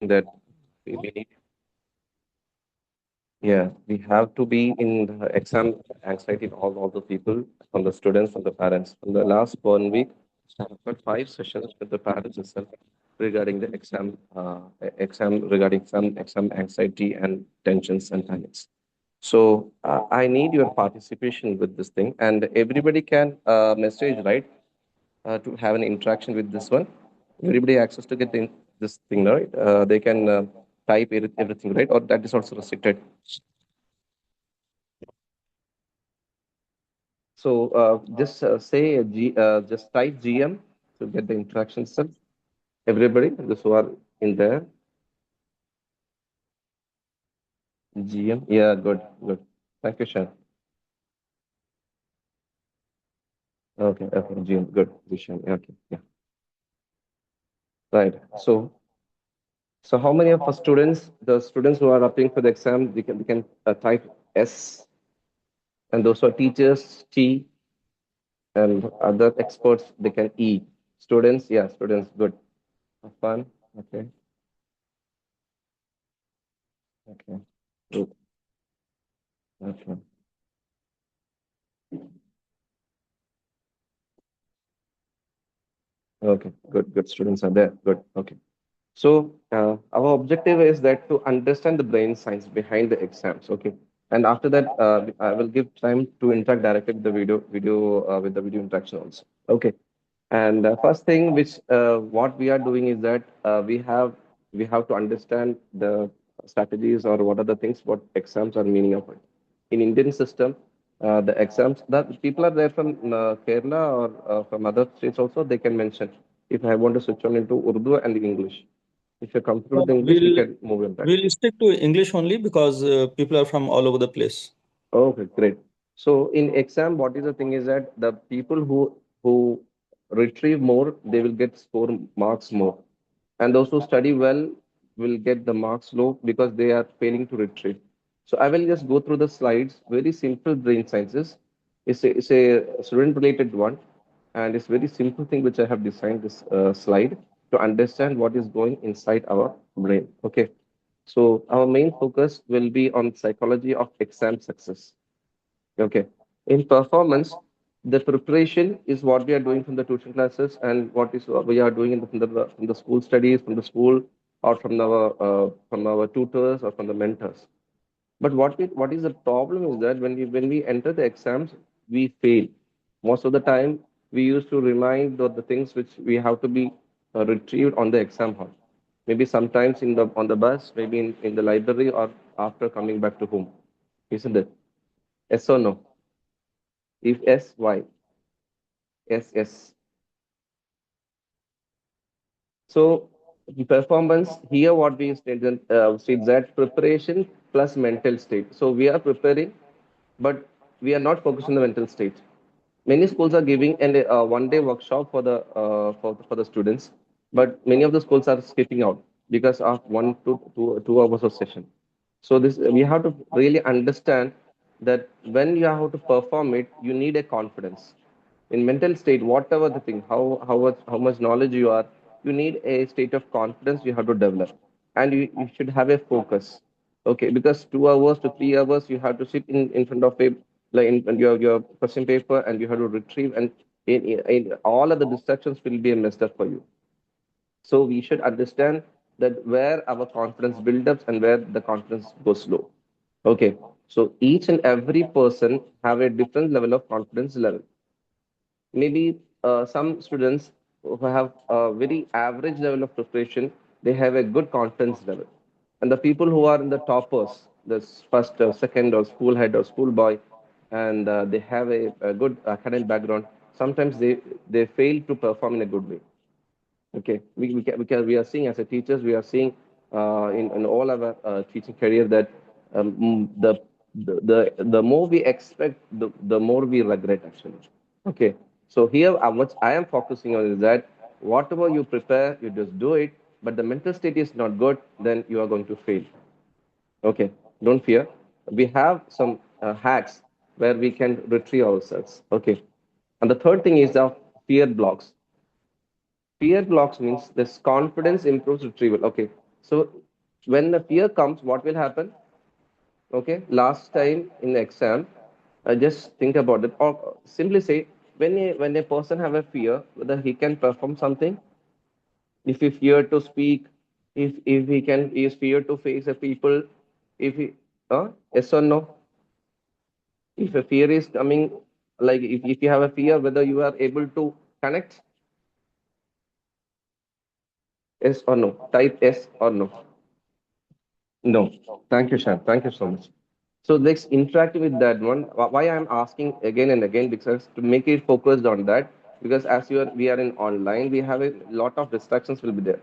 that we need. Yeah, we have to be in the exam anxiety, all the people, from the students, from the parents. In the last 1 week, I've got 5 sessions with the parents itself regarding the exam regarding some exam anxiety and tensions and panics. So I need your participation with this thing, and everybody can message, right, to have an interaction with this one. Everybody access to get this thing, right? They can type everything, right, or that is also restricted. So just say just type GM to get the interaction itself. Everybody, those who are in there, GM. Yeah, good, good. Thank you, Shan. Okay, okay, GM, good. Shan. Okay, yeah, right. So how many of our students, the students who are applying for the exam, they can type S, and those who are teachers T, and other experts they can E. Students, yeah, students, good. Have fun. Okay, okay, good. Okay. Okay, good, good. Students are there. Good. Okay. So our objective is that to understand the brain science behind the exams. Okay. And after that, I will give time to interact directly with the with the video interaction also. Okay. And first thing, which what we are doing is that we have to understand the strategies or what are the things what exams are meaning of it. In Indian system, the exams that people are there from Kerala or from other states also they can mention. If I want to switch on into Urdu and English, if you're comfortable with English, we We'll can move in that. we'll stick to English only because people are from all over the place. Okay, great. So in exam, what is the thing is that the people who retrieve more, they will get score marks more, and those who study well will get the marks low because they are failing to retrieve. So I will just go through the slides. Very simple brain sciences. It's a student related one, and it's very simple thing which I have designed this slide to understand what is going inside our brain. Okay. So our main focus will be on psychology of exam success. Okay. In performance, the preparation is what we are doing from the tuition classes and what is what we are doing from the school studies, from the school, or from our tutors or from the mentors. But what is the problem is that when we enter the exams, we fail. Most of the time, we used to remind the things which we have to be retrieved on the exam hall. Maybe sometimes on the bus, maybe in the library or after coming back to home. Isn't it? Yes or no? If yes, why? Yes, yes. So the performance here, what we state that preparation plus mental state. So we are preparing, but we are not focused on the mental state. Many schools are giving an one-day workshop for the students, but many of the schools are skipping out because of 1 to 2 hours of session. So this we have to really understand that when you have to perform it, you need a confidence. In mental state, whatever the thing, how much knowledge you are, you need a state of confidence you have to develop, and you should have a focus. Okay, because 2 hours to 3 hours you have to sit in front of a like in your question paper and you have to retrieve and in all of the distractions will be a messed up for you. So we should understand that where our confidence builds up and where the confidence goes low. Okay. So each and every person have a different level of confidence level. Maybe some students who have a very average level of preparation, they have a good confidence level. And the people who are in the toppers, the first or second or school head or school boy, and they have a good academic background, sometimes they fail to perform in a good way. Okay, because we are seeing as a teachers, we are seeing in all our teaching career that the more we expect, the more we regret actually. Okay, so here what I am focusing on is that whatever you prepare, you just do it. But the mental state is not good, then you are going to fail. Okay, don't fear. We have some hacks where we can retrieve ourselves. Okay, and the third thing is the fear blocks. Fear blocks means this confidence improves retrieval. Okay. So when the fear comes, what will happen? Okay, last time in the exam, just think about it, or simply say, when a person have a fear, whether he can perform something, if he fear to speak, if he can, he is fear to face a people, if he, yes or no? If a fear is coming, like if you have a fear, whether you are able to connect, yes or no? Type yes or no. No. Thank you, Shan. Thank you so much. So let's interact with that one. Why I'm asking again and again, because to make it focused on that, because as we are in online, we have a lot of distractions will be there.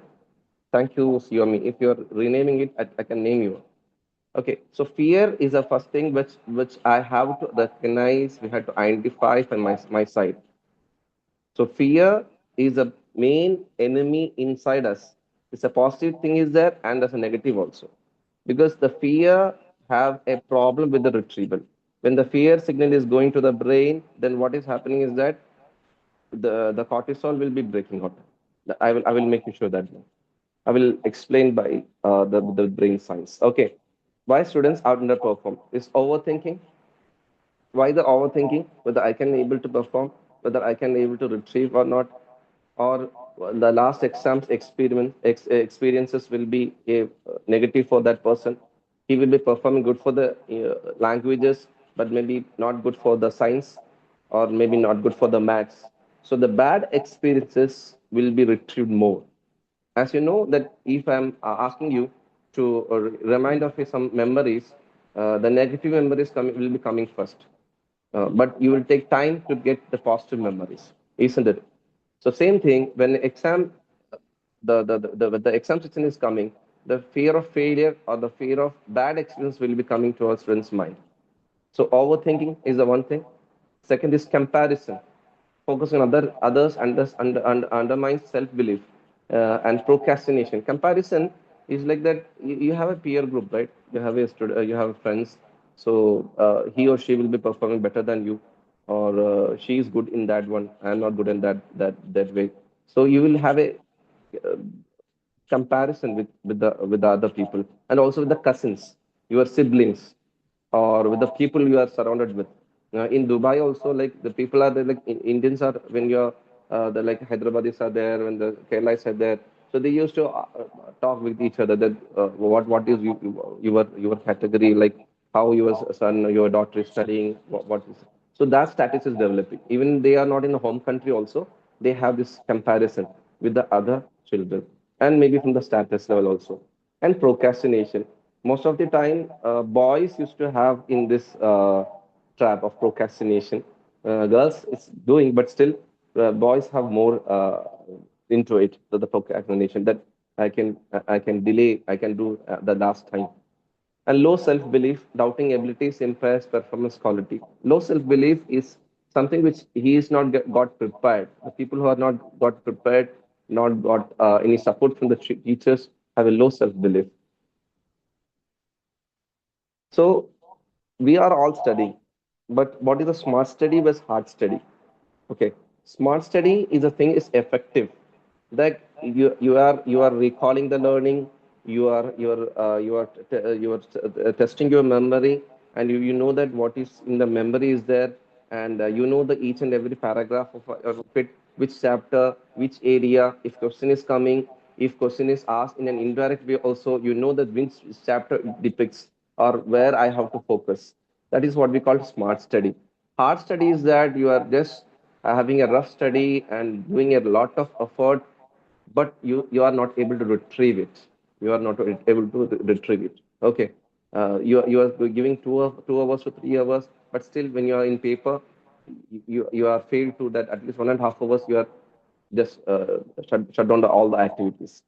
Thank you, Xiaomi. If you're renaming it, I can name you. Okay, so fear is the first thing which I have to recognize. We have to identify from my side. So fear is a main enemy inside us. It's a positive thing is there, and there's a negative also, because the fear have a problem with the retrieval. When the fear signal is going to the brain, then what is happening is that the cortisol will be breaking out. I will make you sure that. I will explain by the brain science. Okay, why students are underperform is overthinking. Why the overthinking? Whether I can able to perform, whether I can able to retrieve or not, or the last exams experiences will be a negative for that person. He will be performing good for the languages, but maybe not good for the science, or maybe not good for the maths. So the bad experiences will be retrieved more. As you know that if I'm asking you to remind of some memories, the negative memories will be coming first, but you will take time to get the positive memories, isn't it? So same thing when exam, the exam season is coming, the fear of failure or the fear of bad experience will be coming to our students' mind. So overthinking is the one thing. Second is comparison. Focus on others undermines self-belief, and procrastination. Comparison is like that. You have a peer group, right? You have a you have friends. So he or she will be performing better than you, or she is good in that one. I am not good in that way. So you will have a uh, comparison with the other people, and also with the cousins, your siblings, or with the people you are surrounded with. In Dubai also, like the people are there, like Indians are, when you're the like Hyderabadis are there, when the Keralais are there, so they used to talk with each other that what is your category, like how your son or your daughter is studying, what is. So that status is developing. Even they are not in a home country also, they have this comparison with the other children, and maybe from the status level also. And procrastination. Most of the time, boys used to have in this trap of procrastination. Girls is doing, but still, boys have more into it. The procrastination that I can delay, I can do the last time. And low self-belief, doubting abilities impairs performance quality. Low self-belief is something which he is not got prepared. The people who are not got prepared, not got any support from the teachers, have a low self-belief. So we are all studying, but what is a smart study versus hard study? Okay, smart study is a thing is effective. That you are recalling the learning, you are testing your memory, and you know that what is in the memory is there, and you know the each and every paragraph of it, which chapter, which area. If question is coming, if question is asked in an indirect way, also you know that which chapter it depicts, or where I have to focus. That is what we call smart study. Hard study is that you are just having a rough study and doing a lot of effort, but you are not able to retrieve it. You are not able to retrieve it. Okay, you are giving 2 hours to 3 hours, but still when you are in paper, you are failed to that at least 1.5 hours. You are just shut down all the activities.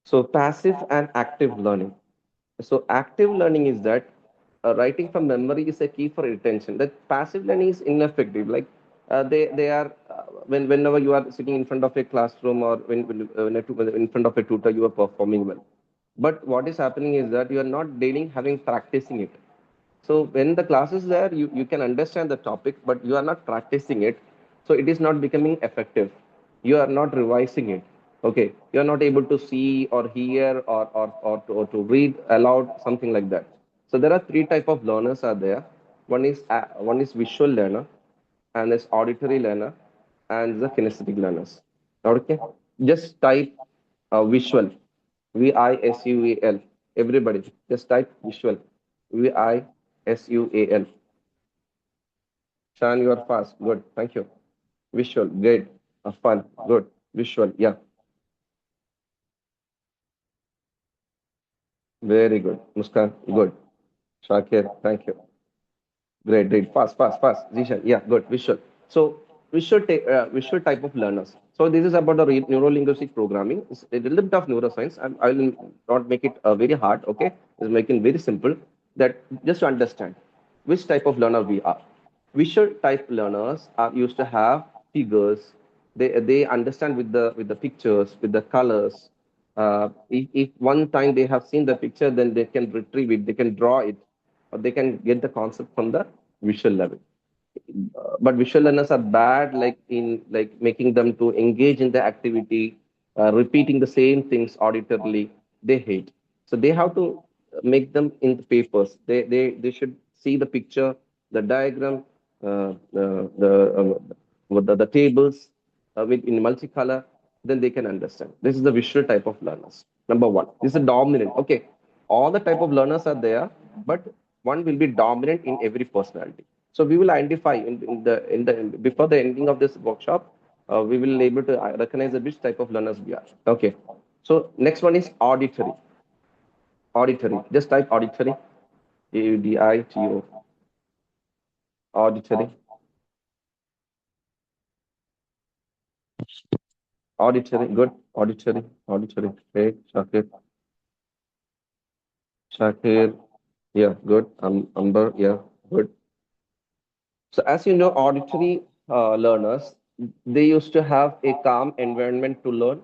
So passive and active learning. So active learning is that writing from memory is a key for retention. That passive learning is ineffective. Like they are whenever you are sitting in front of a classroom, or when in front of a tutor, you are performing well. But what is happening is that you are not daily having practicing it. So when the class is there, you can understand the topic, but you are not practicing it. So it is not becoming effective. You are not revising it. Okay, you're not able to see or hear or to read aloud, something like that. So there are three type of learners are there. One is visual learner, and is auditory learner, and the kinesthetic learners. Okay, just type visual, visual. Everybody, just type visual, visual. Shan, you are fast. Good, thank you. Visual, great, fun, good. Visual, yeah, very good. Muskan, good. Shakir, thank you. Great, great. Fast, fast, fast. Zishan, yeah, good. Visual. So visual type of learners. So this is about the neuro-linguistic programming. It's a little bit of neuroscience. I will not make it very hard. Okay, it's making very simple. That just to understand which type of learner we are. Visual type learners are used to have figures. They understand with the pictures, with the colors. If one time they have seen the picture, then they can retrieve it. They can draw it, or they can get the concept from the visual level. But visual learners are bad, like in like making them to engage in the activity, repeating the same things auditorily. They hate. So they have to make them in the papers. They should see the picture, the diagram, the tables with in multicolor. Then they can understand. This is the visual type of learners. Number one. This is a dominant. Okay, all the type of learners are there, but one will be dominant in every personality. So we will identify in the before the ending of this workshop, we will able to recognize which type of learners we are. Okay. So next one is auditory. Auditory. Just type auditory. AUDITO. Auditory. Auditory. Good. Auditory. Auditory. Great. Shakir. Shakir. Yeah. Good. Amber. Yeah. Good. So as you know, auditory learners, they used to have a calm environment to learn.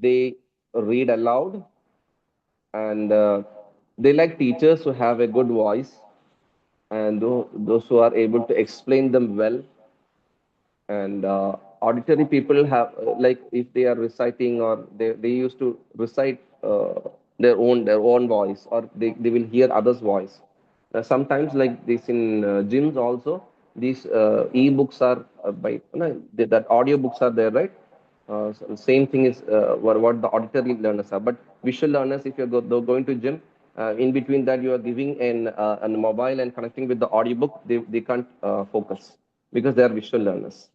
They read aloud, and they like teachers who have a good voice, and those who are able to explain them well. And auditory people have like if they are reciting, or they used to recite their own voice, or they will hear others voice. Sometimes like this in gyms also, these e-books are by no, that audio books are there, right? So same thing is what the auditory learners are. But visual learners, if you're going to gym, in between that you are giving an mobile and connecting with the audiobook, they can't focus because they are visual learners.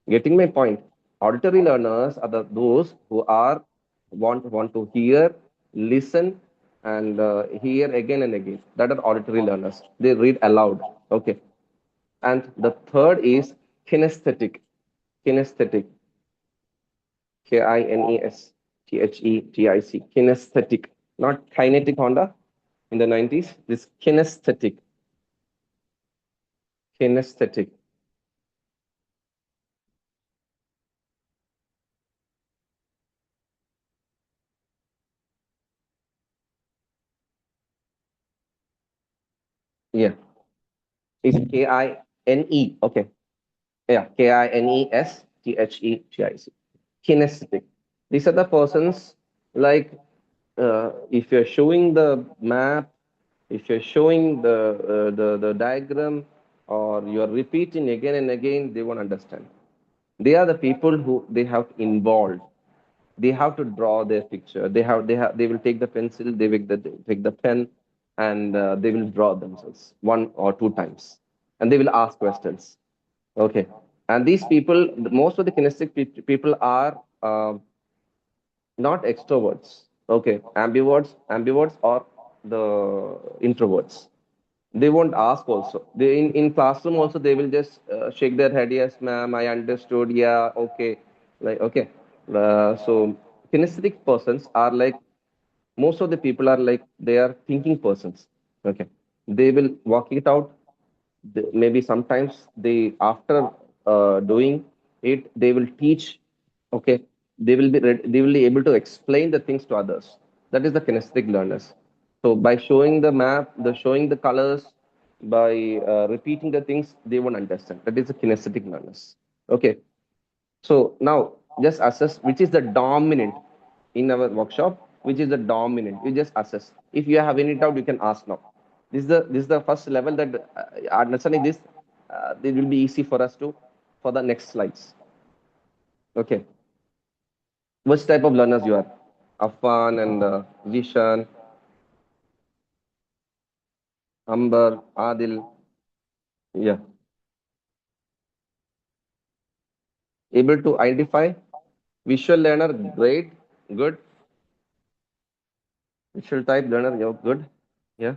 Getting my point? Auditory learners are those who are want to hear, listen, and hear again and again. That are auditory learners. They read aloud. Okay. And the third is kinesthetic. Kinesthetic. Kinesthetic. Kinesthetic. Not kinetic Honda in the 90s. This kinesthetic. Kinesthetic. Yeah. It's Kine. Okay. Yeah. Kinesthetic. Kinesthetic. These are the persons like if you're showing the map, if you're showing the diagram, or you're repeating again and again, they won't understand. They are the people who they have involved. They have to draw their picture. They will take the pencil, take the pen, and they will draw themselves one or two times, and they will ask questions. Okay, and these people, most of the kinesthetic people are not extroverts. Okay, ambiverts or the introverts. They won't ask also. They in classroom also they will just shake their head. Yes, ma'am, I understood. Yeah, okay, like okay. So kinesthetic persons are like most of the people are like they are thinking persons. Okay, they will work it out. Maybe sometimes they after doing it they will teach. Okay, they will be able to explain the things to others. That is the kinesthetic learners. So by showing the map, the showing the colors, by repeating the things, they won't understand. That is the kinesthetic learners. Okay, so now just assess which is the dominant in our workshop, which is the dominant. You just assess. If you have any doubt, you can ask now. This is the first level that understanding this, it will be easy for us to for the next slides. Okay, which type of learners you are? Afan and Vishan, Amber, Adil. Yeah, able to identify visual learner. Great, good. Visual type learner. Yeah, good. Yeah.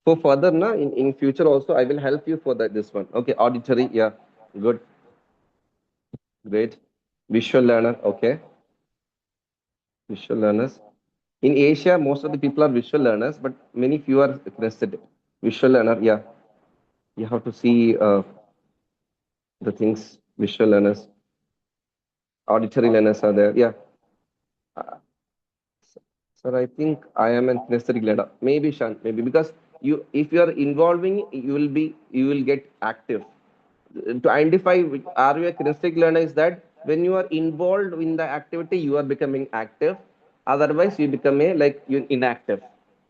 For further, na in future also, I will help you for that this one. Okay, auditory. Yeah, good, great. Visual learner. Okay, visual learners. In Asia, most of the people are visual learners, but many few are kinesthetic. Visual learner. Yeah, you have to see the things. Visual learners, auditory learners are there. Yeah. Sir, I think I am an kinesthetic learner. Maybe Shan, maybe because if you are involving, you will get active. To identify are you a kinesthetic learner is that when you are involved in the activity, you are becoming active. Otherwise, you become a like you inactive.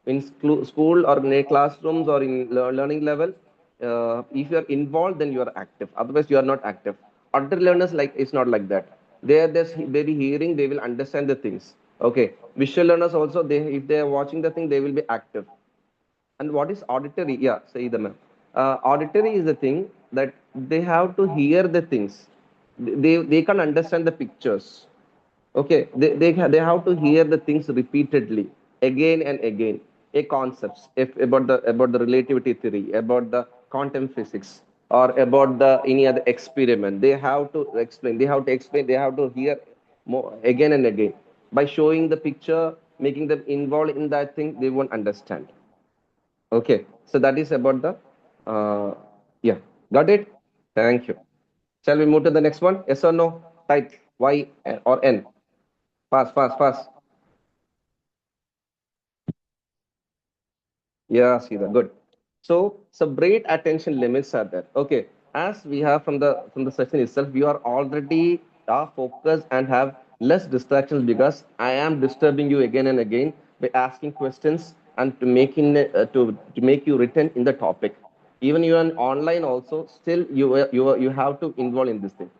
In school or in a classrooms or in learning level, if you are involved, then you are active. Otherwise, you are not active. Other learners like it's not like that. They be hearing, they will understand the things. Okay, visual learners also they if they are watching the thing, they will be active. And what is auditory? Yeah, say the ma'am. Auditory is the thing that they have to hear the things. They can understand the pictures. Okay, they have to hear the things repeatedly, again and again. A concepts if about the relativity theory, about the quantum physics, or about the any other experiment. They have to explain. They have to explain. They have to hear more again and again. By showing the picture, making them involved in that thing, they won't understand. Okay, so that is about the, yeah, got it? Thank you. Shall we move to the next one? Yes or no? Type Y or N. Fast, fast, fast. Yeah, see that. Good. So brain attention limits are there. Okay, as we have from the session itself, we are already focused and have less distractions because I am disturbing you again and again by asking questions and to make you return in the topic. Even you are online also, still you have to involve in this thing.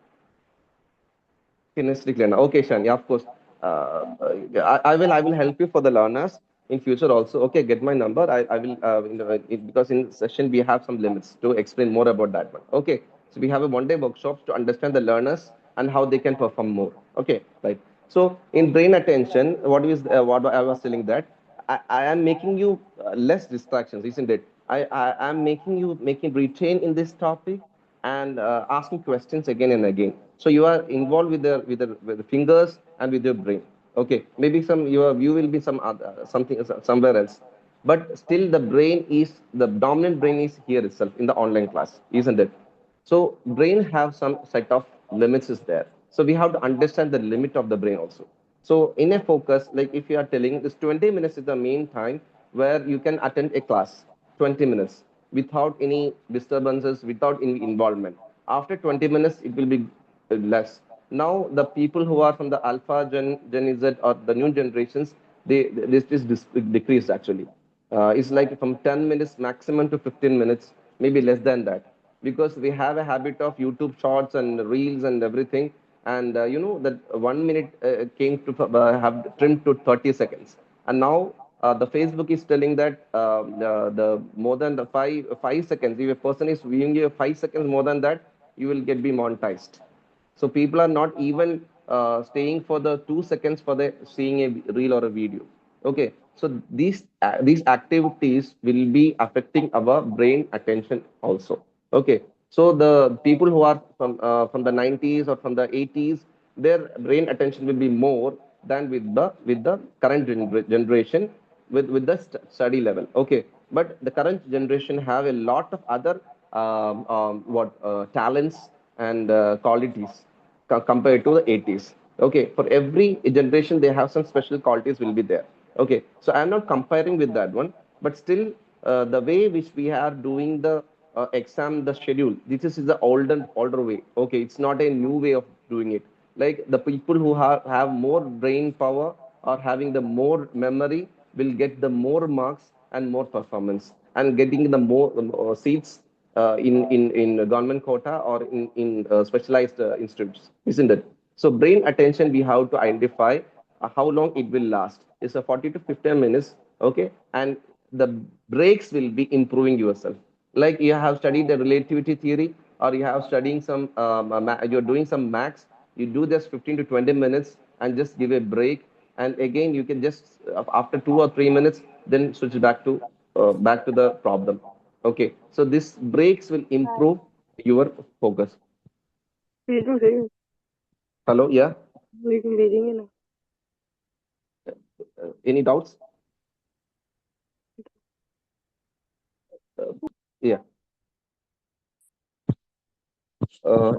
Kinesthetic learner. Okay, Shan. Yeah, of course. I will help you for the learners in future also. Okay, get my number. I will because in session we have some limits to explain more about that one. Okay, so we have a 1 day workshops to understand the learners and how they can perform more. Okay, right. So in brain attention, what I was telling that I am making you less distractions, isn't it? I am making you making retain in this topic and asking questions again and again. So you are involved with the fingers and with your brain. Okay, maybe some your view will be some other, something somewhere else, but still the dominant brain is here itself in the online class, isn't it? So brain have some set of limits is there. So we have to understand the limit of the brain also. So in a focus, like if you are telling this 20 minutes is the main time where you can attend a class, 20 minutes without any disturbances, without any involvement. After 20 minutes, it will be less. Now the people who are from the Alpha Gen Z or the new generations, this is decreased actually. It's like from 10 minutes maximum to 15 minutes, maybe less than that, because we have a habit of YouTube shorts and reels and everything. And you know that 1 minute came to have trimmed to 30 seconds. And now the Facebook is telling that the more than the 5 seconds, if a person is viewing you 5 seconds more than that, you will get be monetized. So people are not even staying for the 2 seconds for the seeing a reel or a video. Okay, so these activities will be affecting our brain attention also. Okay, so the people who are from the 90s or from the 80s, their brain attention will be more than with the current generation with the study level. Okay, but the current generation have a lot of other what talents and qualities compared to the 80s. Okay, for every generation they have some special qualities will be there. Okay, so I'm not comparing with that one, but still the way which we are doing the exam, the schedule, this is the older way. Okay, it's not a new way of doing it. Like the people who have more brain power or having the more memory will get the more marks and more performance and getting the more seats in government quota or in specialized institutes, isn't it? So brain attention we have to identify how long it will last. It's a 40 to 15 minutes, okay? And the breaks will be improving yourself. Like you have studied the relativity theory or you have studying some, you're doing some max, you do just 15 to 20 minutes and just give a break. And again, you can just, after 2 or 3 minutes, then switch back to the problem. Okay. So this breaks will improve your focus. भेजूं सही Hello. Yeah. लेकिन भेजेंगे ना Any doubts? Yeah.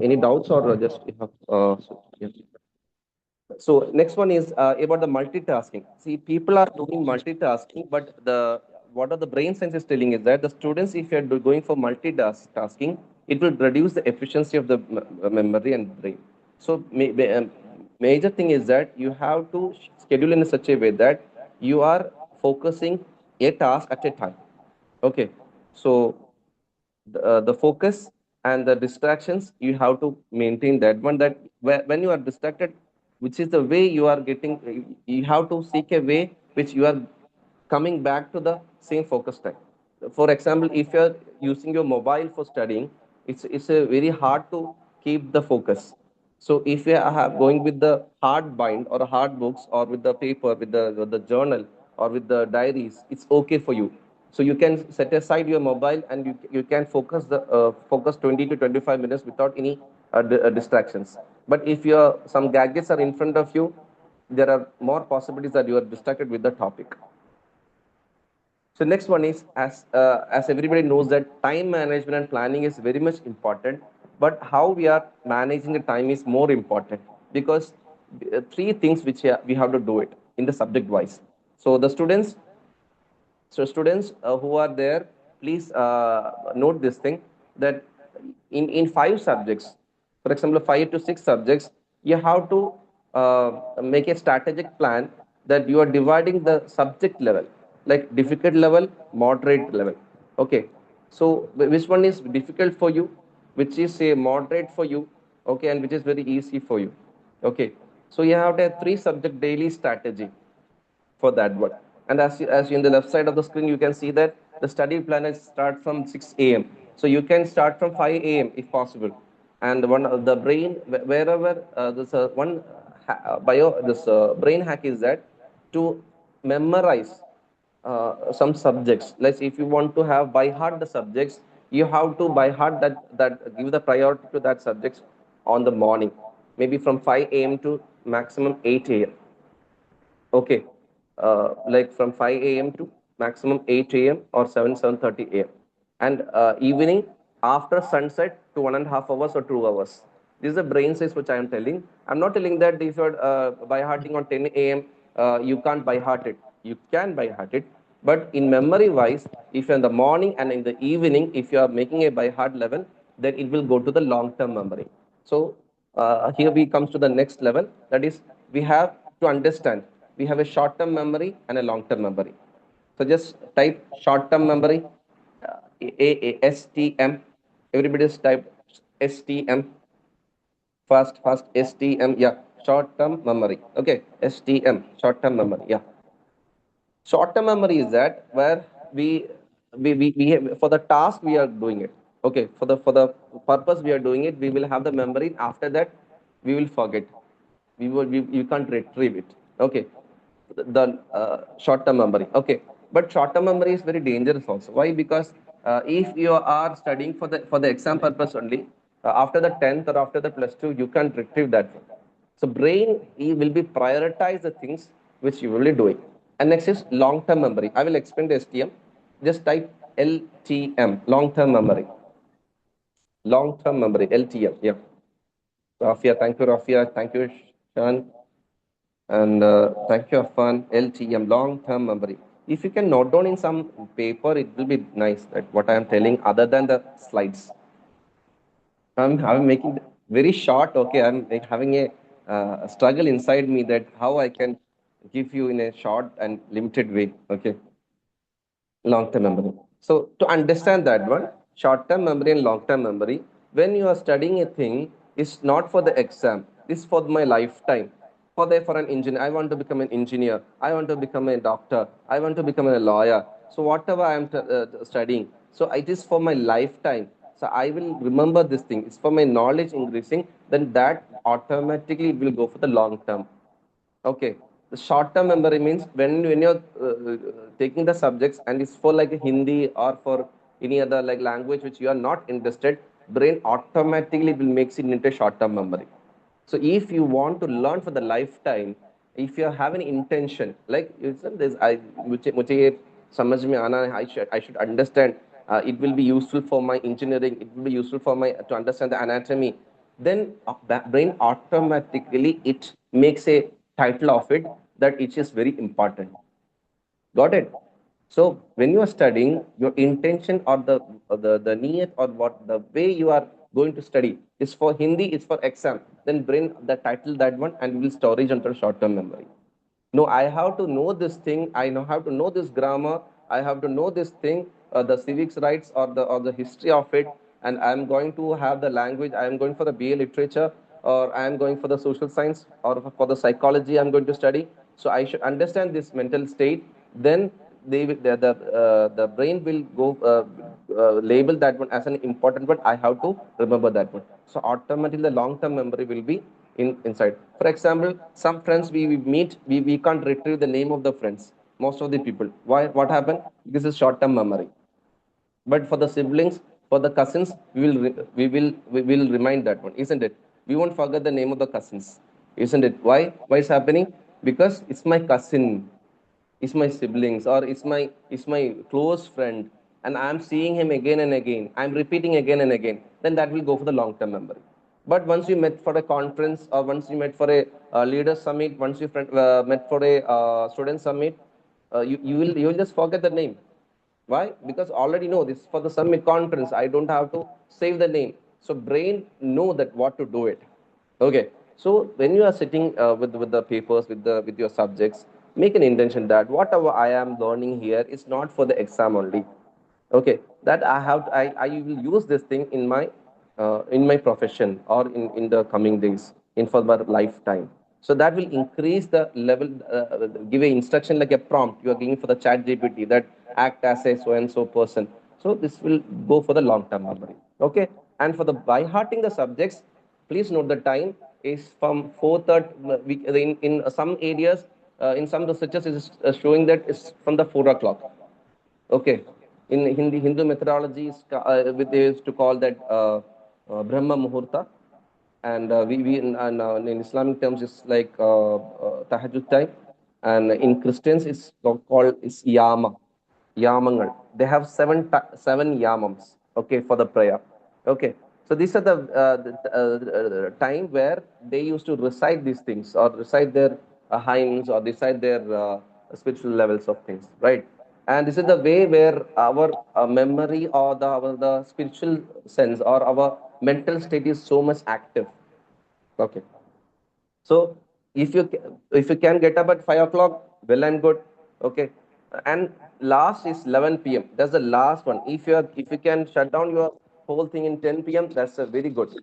Any doubts or just you have, yeah. So next one is about the multitasking. See, people are doing multitasking, but the what are the brain science is telling is that the students, if you're going for multitasking, it will reduce the efficiency of the memory and brain. So major thing is that you have to schedule in such a way that you are focusing a task at a time. Okay, so the focus and the distractions you have to maintain that one, that when you are distracted, which is the way you are getting, you have to seek a way which you are coming back to the same focus time. For example, if you are using your mobile for studying, it's a very hard to keep the focus. So if you are going with the hard bind or hard books or with the paper, with the journal or with the diaries, it's okay for you. So you can set aside your mobile and you can focus 20 to 25 minutes without any distractions. But if your some gadgets are in front of you, there are more possibilities that you are distracted with the topic. So next one is, as everybody knows that time management and planning is very much important, but how we are managing the time is more important, because three things which we have to do it in the subject wise. So the students, who are there, please note this thing, that in five subjects, for example, 5 to 6 subjects, you have to make a strategic plan that you are dividing the subject level, like difficult level, moderate level. Okay. So which one is difficult for you, which is say moderate for you, okay, and which is very easy for you. Okay. So you have to have three subject daily strategy for that one. And as you in the left side of the screen, you can see that the study plan is start from 6 a.m. So you can start from 5 a.m. if possible. And one of the brain, wherever this one this brain hack is that to memorize some subjects. Like if you want to have by heart the subjects, you have to by heart that give the priority to that subjects on the morning, maybe from 5 a.m. to maximum 8 a.m. Okay, like from 5 a.m. to maximum 8 a.m. or 7:30 a.m. And evening after sunset to 1.5 hours or 2 hours. This is the brain size which I am telling. I'm not telling that if you're by hearting on 10 a.m. You can't by heart it. You can by heart it, but in memory wise, if you're in the morning and in the evening, if you are making a by heart level, then it will go to the long term memory. So here we comes to the next level. That is, we have to understand we have a short term memory and a long term memory. So just type short term memory, AASTM. Everybody just type STM, fast STM. Yeah, short term memory. Okay, STM, short term memory. Yeah. Short term memory is that where we have, for the task we are doing it. Okay, for the purpose we are doing it, we will have the memory. After that, we will forget. You can't retrieve it. Okay, the short term memory. Okay, but short term memory is very dangerous also. Why? Because if you are studying for the exam purpose only, after the 10th or after the plus 2, you can't retrieve that one. So brain will be prioritize the things which you will be doing. And next is long-term memory. I will explain the STM. Just type LTM, long-term memory. Long-term memory, LTM. Yeah. Rafia, thank you, Rafia. Thank you, Sean. And thank you, Afan. LTM, long-term memory. If you can note down in some paper, it will be nice. That what I am telling, other than the slides. I'm making it very short. Okay, I'm like having a struggle inside me that how I can give you in a short and limited way. Okay, long-term memory. So to understand that one, short-term memory and long-term memory, when you are studying a thing, it's not for the exam. It's for my lifetime. For an engineer, I want to become an engineer. I want to become a doctor. I want to become a lawyer. So whatever I am studying, so it is for my lifetime. So I will remember this thing. It's for my knowledge increasing. Then that automatically will go for the long term. Okay. The short-term memory means when you're taking the subjects and it's for like a Hindi or for any other like language which you are not interested, brain automatically will makes it into short-term memory. So if you want to learn for the lifetime, if you have an intention, like you said, this I मुझे ये समझ में आना है, I should understand. It will be useful for my engineering. It will be useful for my to understand the anatomy. Then brain automatically it makes a title of it that it is very important. Got it? So when you are studying, your intention or the niyat or what the way you are going to study is for Hindi, it's for exam. Then bring the title that one and we will storage under short term memory. No, I have to know this thing. I know how to know this grammar. I have to know this thing, the civics rights or the history of it. And I'm going to have the language. I am going for the BA literature, or I am going for the social science, or for the psychology. I'm going to study. So I should understand this mental state. Then the brain will go label that one as an important one. I have to remember that one. So automatically the long term memory will be inside. For example, some friends we meet, we can't retrieve the name of the friends. Most of the people. Why? What happened? This is short term memory. But for the siblings, for the cousins, we will remind that one, isn't it? We won't forget the name of the cousins, isn't it? Why? Why is happening? Because it's my cousin, it's my siblings, or it's my close friend, and I'm seeing him again and again. I'm repeating again and again. Then that will go for the long-term memory. But once you met for a conference, or once you met for a leader summit, once you met for a student summit, you will just forget the name. Why? Because already know this for the summit conference. I don't have to save the name. So brain know that what to do it. Okay. So when you are sitting with the papers with your subjects, make an intention that whatever I am learning here is not for the exam only. Okay, that I will use this thing in my profession or in the coming days in for my lifetime. So that will increase the level. Give a instruction like a prompt you are giving for the chat GPT that act as a so and so person. So this will go for the long term memory. Okay, and for the by hearting the subjects, please note the time is from 4:30. In some areas, in some researchers is showing that it's from the 4 o'clock. Okay. In Hindu methodology, they used to call that Brahma Muhurta, and we in Islamic terms it's like Tahajjud time, and in Christians it's called it's Yama, Yamangal. They have seven Yamams. Okay, for the prayer. Okay, so these are the time where they used to recite these things or recite their hymns or recite their spiritual levels of things, right? And this is the way where our memory or the spiritual sense or our mental state is so much active. Okay. So if you can get up at 5 o'clock, well and good. Okay. And last is 11 p.m. That's the last one. If you can shut down your whole thing in 10 p.m., that's a very good.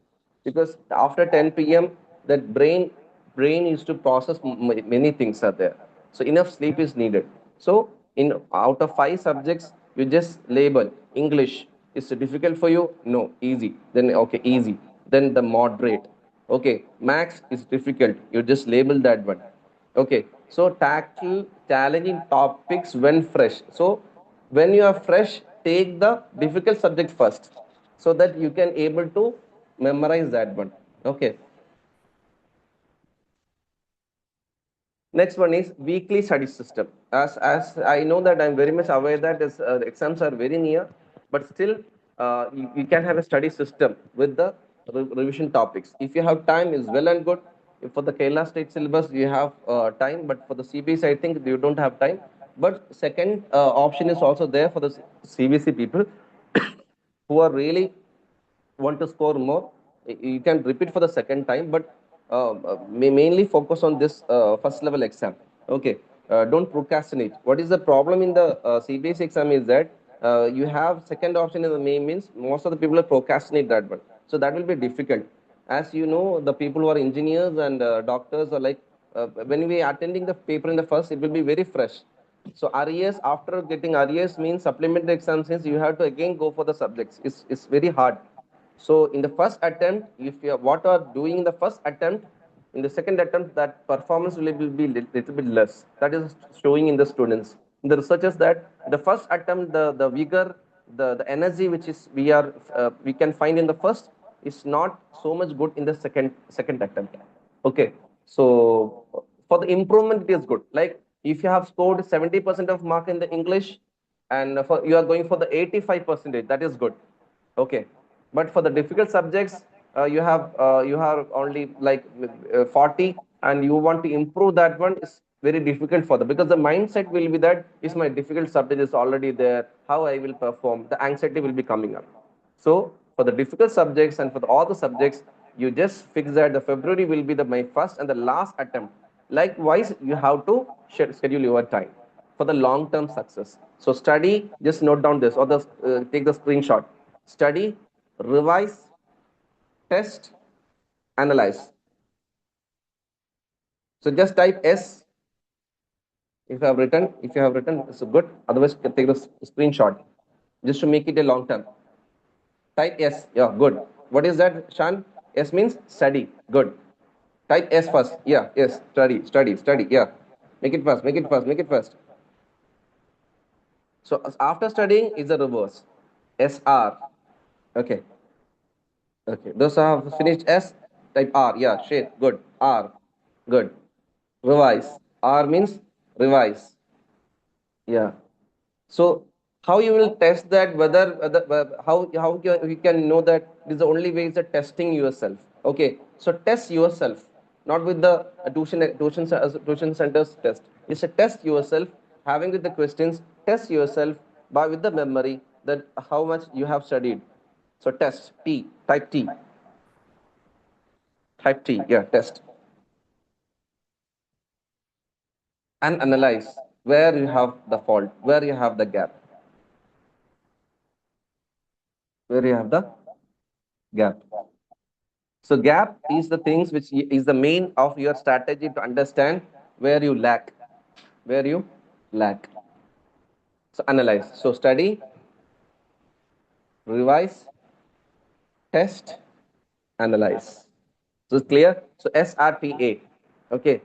Because after 10 p.m., that brain is to process many things are there. So enough sleep is needed. So in out of five subjects, you just label English. Is it difficult for you? No, easy. Then okay, easy. Then the moderate. Okay, max is difficult. You just label that one. Okay, so tackle challenging topics when fresh. So when you are fresh, take the difficult subject first, so that you can able to memorize that one. Okay. Next one is weekly study system. As I know that I'm very much aware that exams are very near, but still you can have a study system with the revision topics. If you have time, is well and good. If for the Kerala state syllabus you have time, but for the CBSE I think you don't have time. But second option is also there for the CBSE people who are really want to score more. You can repeat for the second time, but mainly focus on this first level exam. Okay, don't procrastinate. What is the problem in the CBSE exam is that you have second option in the main means most of the people will procrastinate that one. So that will be difficult. As you know, the people who are engineers and doctors are like, when we are attending the paper in the first, it will be very fresh. So RES, after getting RES means supplementary exam, since you have to again go for the subjects. It's very hard. So in the first attempt, if you are what are doing in the first attempt, in the second attempt, that performance will be little bit less. That is showing in the students. In the researchers that the first attempt, the vigor, the energy which is we can find in the first is not so much good in the second attempt. Okay, so for the improvement it is good. Like if you have scored 70% of mark in the English, and for you are going for the 85 percentage, that is good. Okay, but for the difficult subjects, you have only like 40, and you want to improve that one is very difficult for them because the mindset will be that is my difficult subject is already there. How I will perform? The anxiety will be coming up. So for the difficult subjects and for all the subjects, you just fix that the February will be my first and the last attempt. Likewise, you have to schedule your time for the long-term success. So study, just note down this or take the screenshot. Study, revise, test, analyze. So just type S if you have written. If you have written, it's good. Otherwise, you can take the screenshot just to make it a long term. Type S. Yeah, good. What is that, Shan? S means study. Good. Type S first. Yeah, yes. Study, study, study. Yeah. Make it fast, make it fast, make it fast. So after studying is the reverse. SR. Okay. Okay. Those who have finished S, type R. Yeah, shit. Good. R. Good. Revise. R means revise. Yeah. So how you will test that how you can know that this is the only way is the testing yourself. Okay, so test yourself, not with the tuition centers test. It's a test yourself, having with the questions, test yourself by with the memory that how much you have studied. So test T, type T, type T, yeah, test and analyze where you have the fault, where you have the gap, where you have the gap. So gap is the things which is the main of your strategy to understand where you lack, where you lack. So analyze. So study, revise, test, analyze. So it's clear. So SRTA. Okay.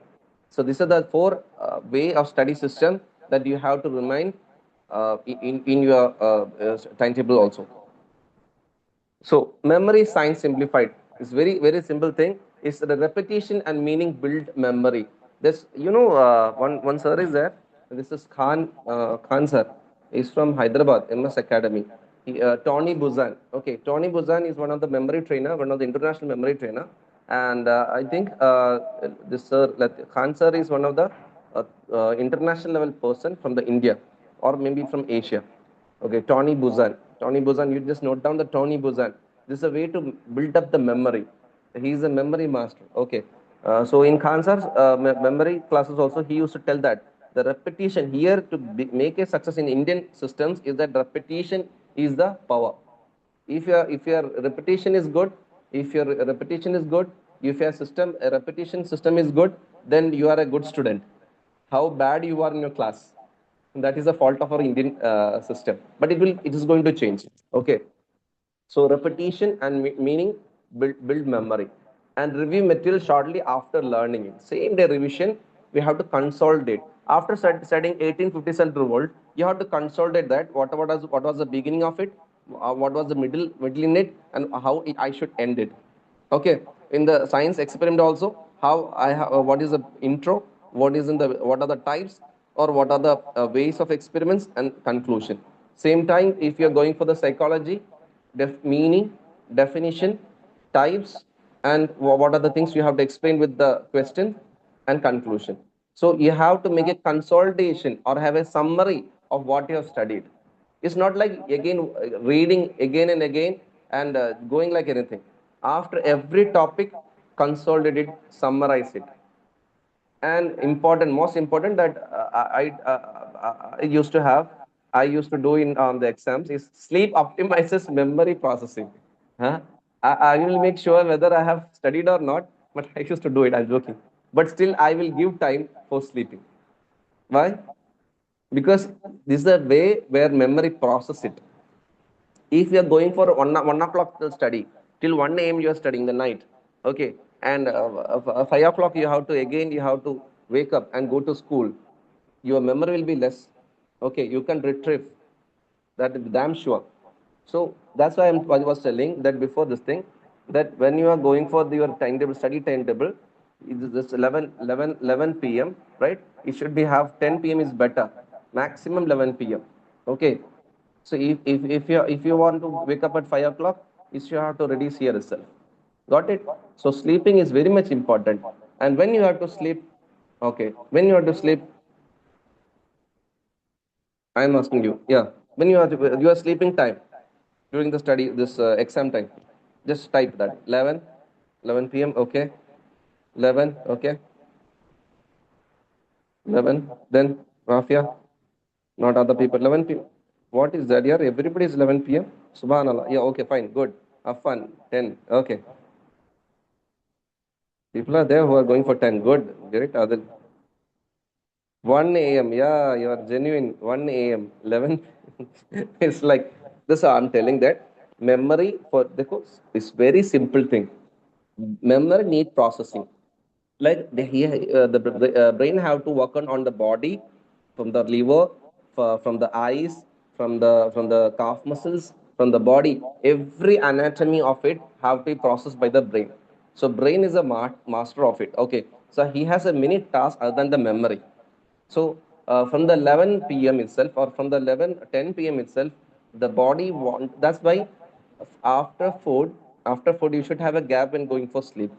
So these are the four way of study system that you have to remind in your timetable also. So memory science simplified. It's very simple thing. It's the repetition and meaning build memory. This one sir is there. This is Khan sir. He's from Hyderabad MS Academy. Tony Buzan. Okay, Tony Buzan is one of the memory trainer, one of the international memory trainer, and I think this sir Khan sir is one of the international level person from the India or maybe from Asia. Okay, Tony Buzan. Tony Buzan, you just note down the Tony Buzan. This is a way to build up the memory. He is a memory master. Okay. So in Khansar's memory classes also, he used to tell that the repetition here to make a success in Indian systems is that repetition is the power. If your repetition is good, if your repetition is good, if your system a repetition system is good, then you are a good student. How bad you are in your class, that is the fault of our Indian system. But it is going to change. Okay. So repetition and meaning build memory and review material shortly after learning it. Same day revision, we have to consolidate. After studying 1857 revolt, you have to consolidate that what was the beginning of it, what was the middle in it, and how I should end it. Okay, in the science experiment also, how what is the intro, what are the types, or what are the ways of experiments and conclusion. Same time, if you are going for the psychology, meaning, definition, types, and what are the things you have to explain with the question and conclusion. So you have to make a consolidation or have a summary of what you have studied. It's not like again reading again and again and going like anything. After every topic, consolidate it, summarize it. And important, most important that I used to have, I used to do in on the exams is sleep optimizes memory processing. Huh? I will make sure whether I have studied or not, but I used to do it. I'm joking, but still I will give time for sleeping. Why? Because this is the way where memory process it. If you are going for 1 o'clock to study till 1 a.m. you are studying the night, okay, and 5 o'clock you have to again you have to wake up and go to school, your memory will be less. Okay, you can retrieve that is damn sure. So that's why I was telling that before this thing, that when you are going for your timetable, study timetable, it is this 11 p.m., right? It should be have 10 p.m. is better, maximum 11 p.m. Okay, so if you want to wake up at 5 o'clock, you have to reduce here itself. Got it? So sleeping is very much important. And when you have to sleep, okay, when you have to sleep, I am asking you, yeah, when you are sleeping time during the study, this exam time, just type that 11 p.m. Okay, 11, okay, 11. Then Rafia, not other people. 11 p.m. What is that? Yeah, everybody is 11 p.m. Subhanallah. Yeah, okay, fine, good. Have fun. 10. Okay. People are there who are going for 10. Good. Great. Other 1 a.m. Yeah, you are genuine. 1 a.m. 11. It's like this. I'm telling that memory for the course is very simple thing. Memory need processing. Like the brain have to work on the body, from the liver, from the eyes, from the calf muscles, from the body. Every anatomy of it have to be processed by the brain. So brain is a master of it. Okay, so he has a many tasks other than the memory. So from the 11 p.m. itself, or from the 10 p.m. itself, the body want. That's why after food, you should have a gap when going for sleep.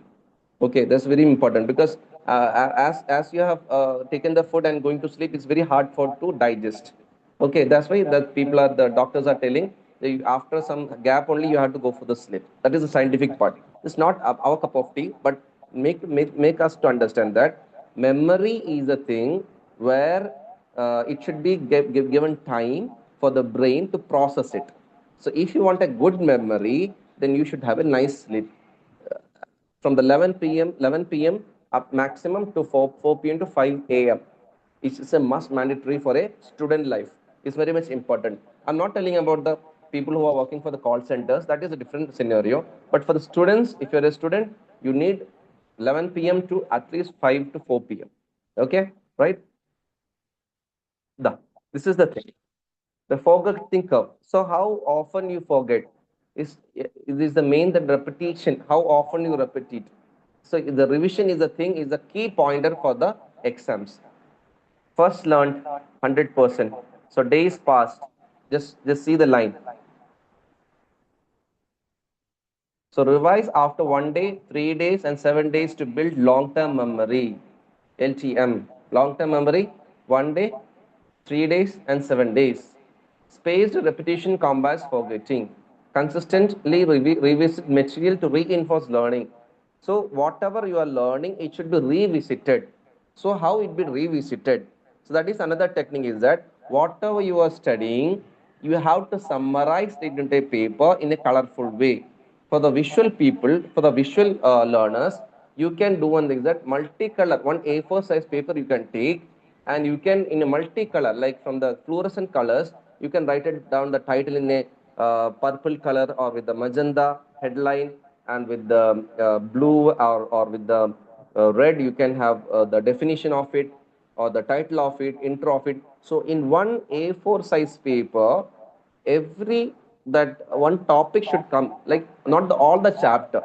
Okay, that's very important, because as you have taken the food and going to sleep, it's very hard for to digest. Okay, that's why the doctors are telling that after some gap only you have to go for the sleep. That is the scientific part. It's not our cup of tea, but make us to understand that memory is a thing where it should be given time for the brain to process it. So if you want a good memory, then you should have a nice sleep from the 11 p.m. up maximum to 4 p.m. to 5 a.m. It's a must mandatory for a student life. It's very much important. I'm not telling about the people who are working for the call centers. That is a different scenario. But for the students, if you're a student, you need 11 p.m. to at least 5 to 4 p.m. Okay, right? The This is the thing. The forgetting curve. So how often you forget is the main the repetition. How often you repeat it. So the revision is the thing, is the key pointer for the exams. First learned 100%. So days passed. Just see the line. So revise after 1 day, 3 days, and 7 days to build long-term memory. LTM. Long-term memory, 1 day, 3 days, and 7 days. Spaced repetition combats forgetting. Consistently revisit material to reinforce learning. So whatever you are learning, it should be revisited. So how it be revisited? So that is another technique, is that whatever you are studying, you have to summarize it into a paper in a colorful way. For the visual people, for the visual learners, you can do one thing, that multicolor, one A4 size paper you can take, and you can in a multicolor, like from the fluorescent colors, you can write it down the title in a purple color, or with the magenta headline, and with the blue, or with the red, you can have the definition of it, or the title of it, intro of it. So in one A4 size paper, every that one topic should come, like not all the chapter.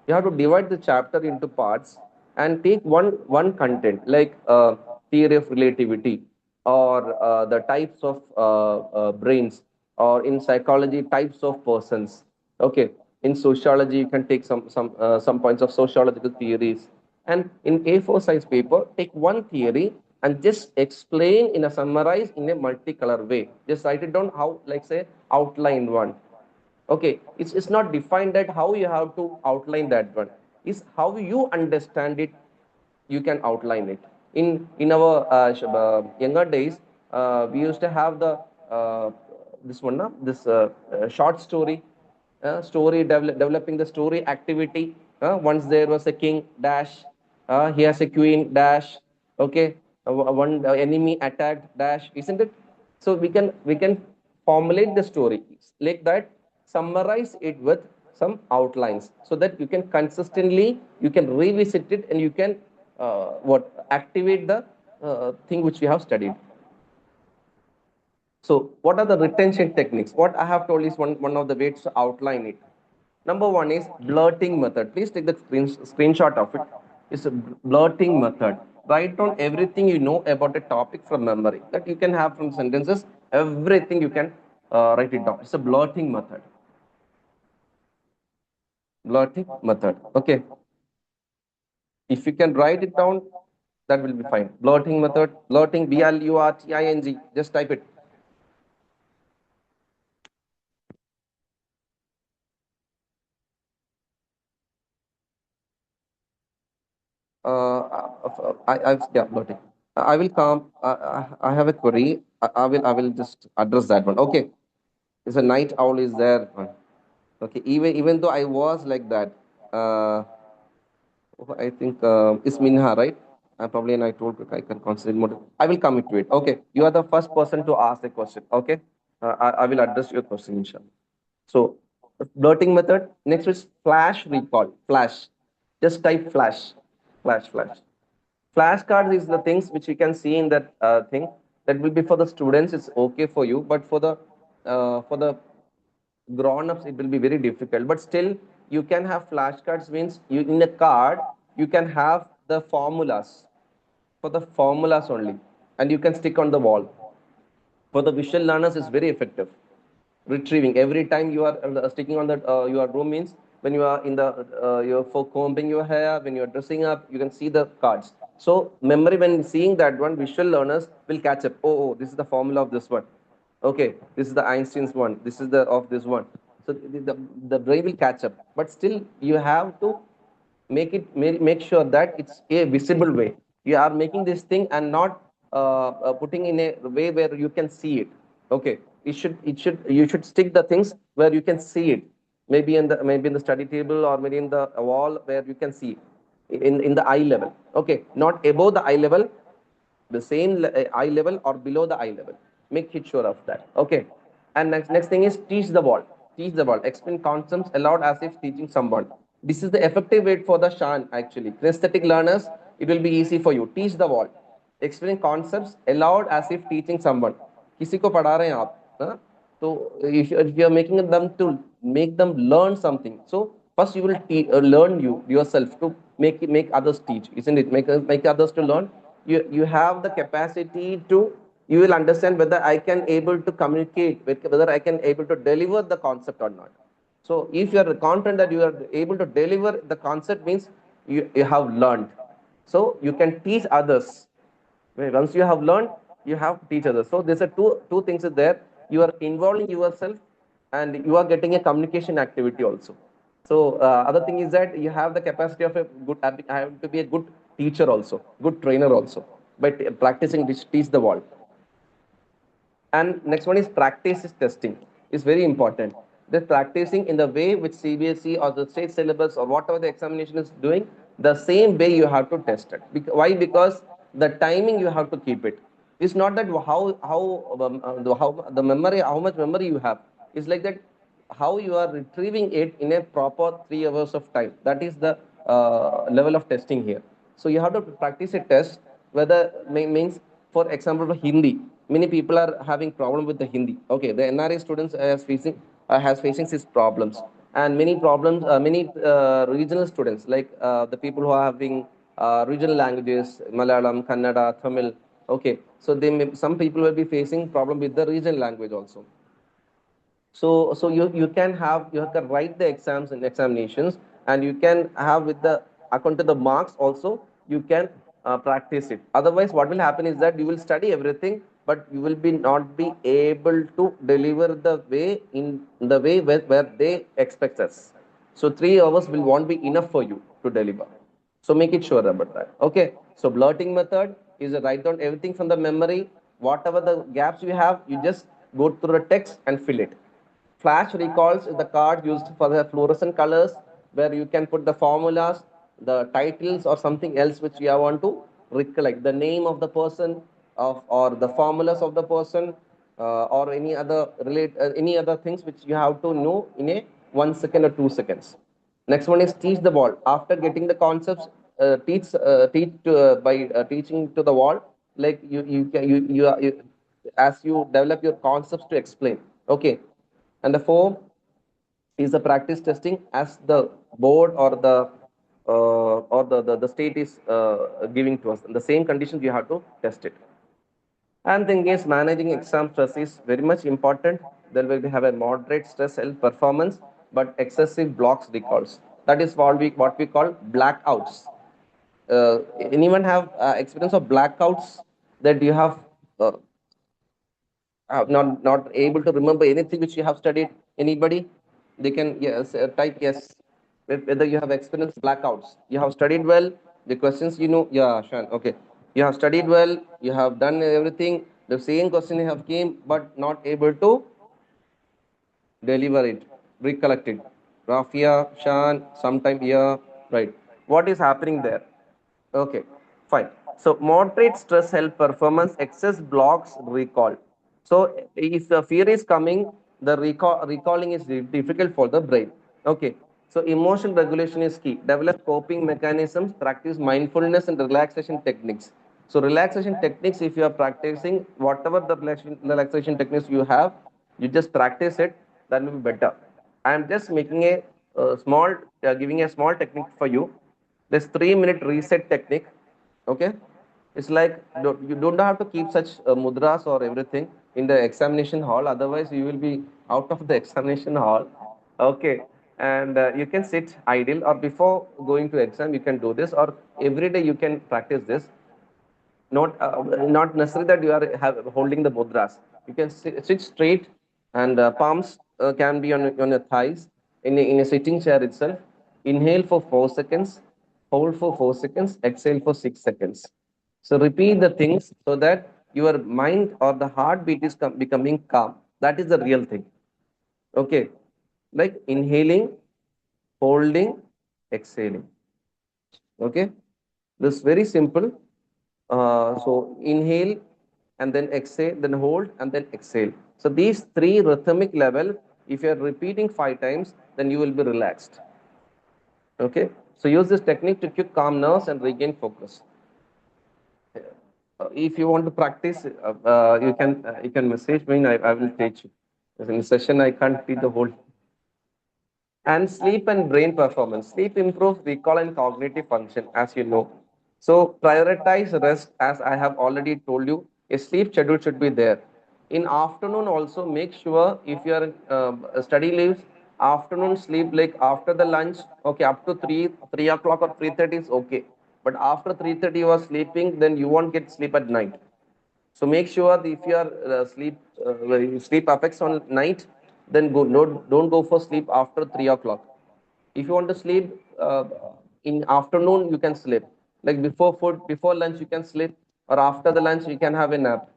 You have to divide the chapter into parts and take one content, like theory of relativity, or the types of brains, or in psychology, types of persons. Okay, in sociology, you can take some points of sociological theories. And in A4 size paper, take one theory and just explain in a summarize in a multicolor way. Just write it down, how, like say, outline one. Okay, it's not defined that how you have to outline that one. is how you understand it, you can outline it. In our younger days, we used to have the this one na, this short story, developing the story activity. Once there was a king dash, he has a queen dash. Okay, one enemy attacked dash, isn't it? So we can formulate the story like that, summarize it with some outlines, so that you can consistently, you can revisit it, and you can what activate the thing which we have studied. So, what are the retention techniques? What I have told is one of the ways to outline it. Number one is blurting method. Please take the screenshot of it. It's a blurting method. Write down everything you know about a topic from memory. That you can have from sentences. Everything you can write it down. It's a blurting method. Blurting method. Okay. If you can write it down, that will be fine. Blurting method. Blurting. BLURTING. Just type it. Yeah, noted. I will come. I have a query. I will just address that one. Okay, it's a night owl is there. Okay, even though I was like that, I think it's Minha, right? Probably, and I told you I can consider more. I will commit to it. Okay, you are the first person to ask the question. Okay, I will address your question, inshallah. So, blurting method. Next is flash recall. Flash. Just type flash. Flash, flash. Flashcards is the things which you can see in that thing. That will be for the students. It's okay for you, but for the grown-ups, it will be very difficult. But still, you can have flashcards. Means you in a card you can have the formulas, for the formulas only, and you can stick on the wall. For the visual learners, is very effective. Retrieving every time you are sticking on the your room, means when you are in the you're for combing your hair, when you're dressing up, you can see the cards. So memory, when seeing that one, visual learners will catch up. Oh, this is the formula of this one. Okay, this is the Einstein's one, this is the of this one. So the brain will catch up, but still you have to make sure that it's a visible way. You are making this thing and not putting in a way where you can see it. Okay, it should you should stick the things where you can see it. Maybe in the study table, or maybe in the wall where you can see it, in the eye level. Okay, not above the eye level, the same eye level or below the eye level. Make it sure of that. Okay. And next thing is teach the ball. Teach the ball. Explain concepts aloud as if teaching someone. This is the effective way for the Shan actually. Kinesthetic learners, it will be easy for you. Teach the ball. Explain concepts aloud as if teaching someone. किसी को पढ़ा रहे हैं आप, हाँ? So if you are making them to make them learn something, so first you will learn yourself to make others teach, isn't it? Make others to learn. You have the capacity to, you will understand whether I can able to communicate, whether I can able to deliver the concept or not. So if you are confident that you are able to deliver the concept, means you have learned. So you can teach others. Once you have learned, you have to teach others. So there's a two things is there. You are involving yourself, and you are getting a communication activity also. So other thing is that you have the capacity of a good, I have to be a good teacher also, good trainer also, by practicing teach the world. And next one is practice is testing. It's very important. The practicing in the way which CBSE or the state syllabus or whatever the examination is doing, the same way you have to test it. Why? Because the timing you have to keep it. It's not that how the memory, how much memory you have. It's like that how you are retrieving it in a proper 3 hours of time. That is the level of testing here. So you have to practice a test, whether means, for example, for Hindi. Many people are having problem with the Hindi. Okay, the NRA students has facing these problems, and many problems. Many regional students, like the people who are having regional languages, Malayalam, Kannada, Tamil. Okay, so some people will be facing problem with the regional language also. So you can write the exams and examinations, and you can have with the according to the marks also, you can practice it. Otherwise, what will happen is that you will study everything, but you will be not be able to deliver the way in the way where they expect us. So 3 hours will won't be enough for you to deliver. So make it sure about that. Okay. So blurting method is write down everything from the memory. Whatever the gaps you have, you just go through the text and fill it. Flash recalls is the card used for the fluorescent colors where you can put the formulas, the titles, or something else which you want to recollect. The name of the person of or the formulas of the person or any other things which you have to know in a 1 second or 2 seconds. Next one is teach the wall. After getting the concepts, teach by teaching to the wall. Like as you develop your concepts to explain. Okay, and the four is the practice testing as the board or the state is giving to us. In the same conditions, you have to test it. And thing is, managing exam stress is very much important. There will be have a moderate stress self performance, but excessive blocks recalls. That is what we call blackouts. Anyone have experience of blackouts that you have uh, not able to remember anything which you have studied? Anybody? They can yes type yes. Whether you have experienced blackouts, you have studied well, the questions you know. Yeah, Shan. Okay, you have studied well, you have done everything, the same question you have came but not able to deliver it, recollect it. Rafia, Shan, sometime here, right? What is happening there? Okay, fine. So moderate stress help performance, excess blocks recall. So if the fear is coming, the recalling is difficult for the brain. Okay. So emotional regulation is key. Develop coping mechanisms, practice mindfulness and relaxation techniques. So relaxation techniques, if you are practicing whatever the relaxation techniques you have, you just practice it. That will be better. I am just making a giving a small technique for you. This 3 minute reset technique. Okay, it's like you don't have to keep such mudras or everything in the examination hall. Otherwise, you will be out of the examination hall. Okay, and you can sit idle or before going to exam, you can do this, or every day you can practice this. Not necessary that you are holding the mudras. You can sit straight, and palms can be on your thighs in a sitting chair itself. Inhale for 4 seconds, hold for 4 seconds, exhale for 6 seconds. So repeat the things so that your mind or the heartbeat is becoming calm. That is the real thing. Okay, like inhaling, holding, exhaling. Okay, this is very simple. So inhale and then exhale, then hold and then exhale. So these three rhythmic level, if you are repeating 5 times, then you will be relaxed. Okay. So use this technique to keep calm nerves and regain focus. If you want to practice, you can message me. I will teach you. In session, I can't teach the whole. And sleep and brain performance. Sleep improves recall and cognitive function, as you know. So prioritize rest, as I have already told you. A sleep schedule should be there. In afternoon, also make sure if you are study leaves, afternoon sleep like after the lunch. Okay, up to 3 o'clock or 3:30 is okay. But after 3:30 you are sleeping, then you won't get sleep at night. So make sure that if you are sleep affects on night, then don't go for sleep after 3 o'clock. If you want to sleep in afternoon, you can sleep. Like before food, before lunch, you can sleep, or after the lunch, you can have a nap.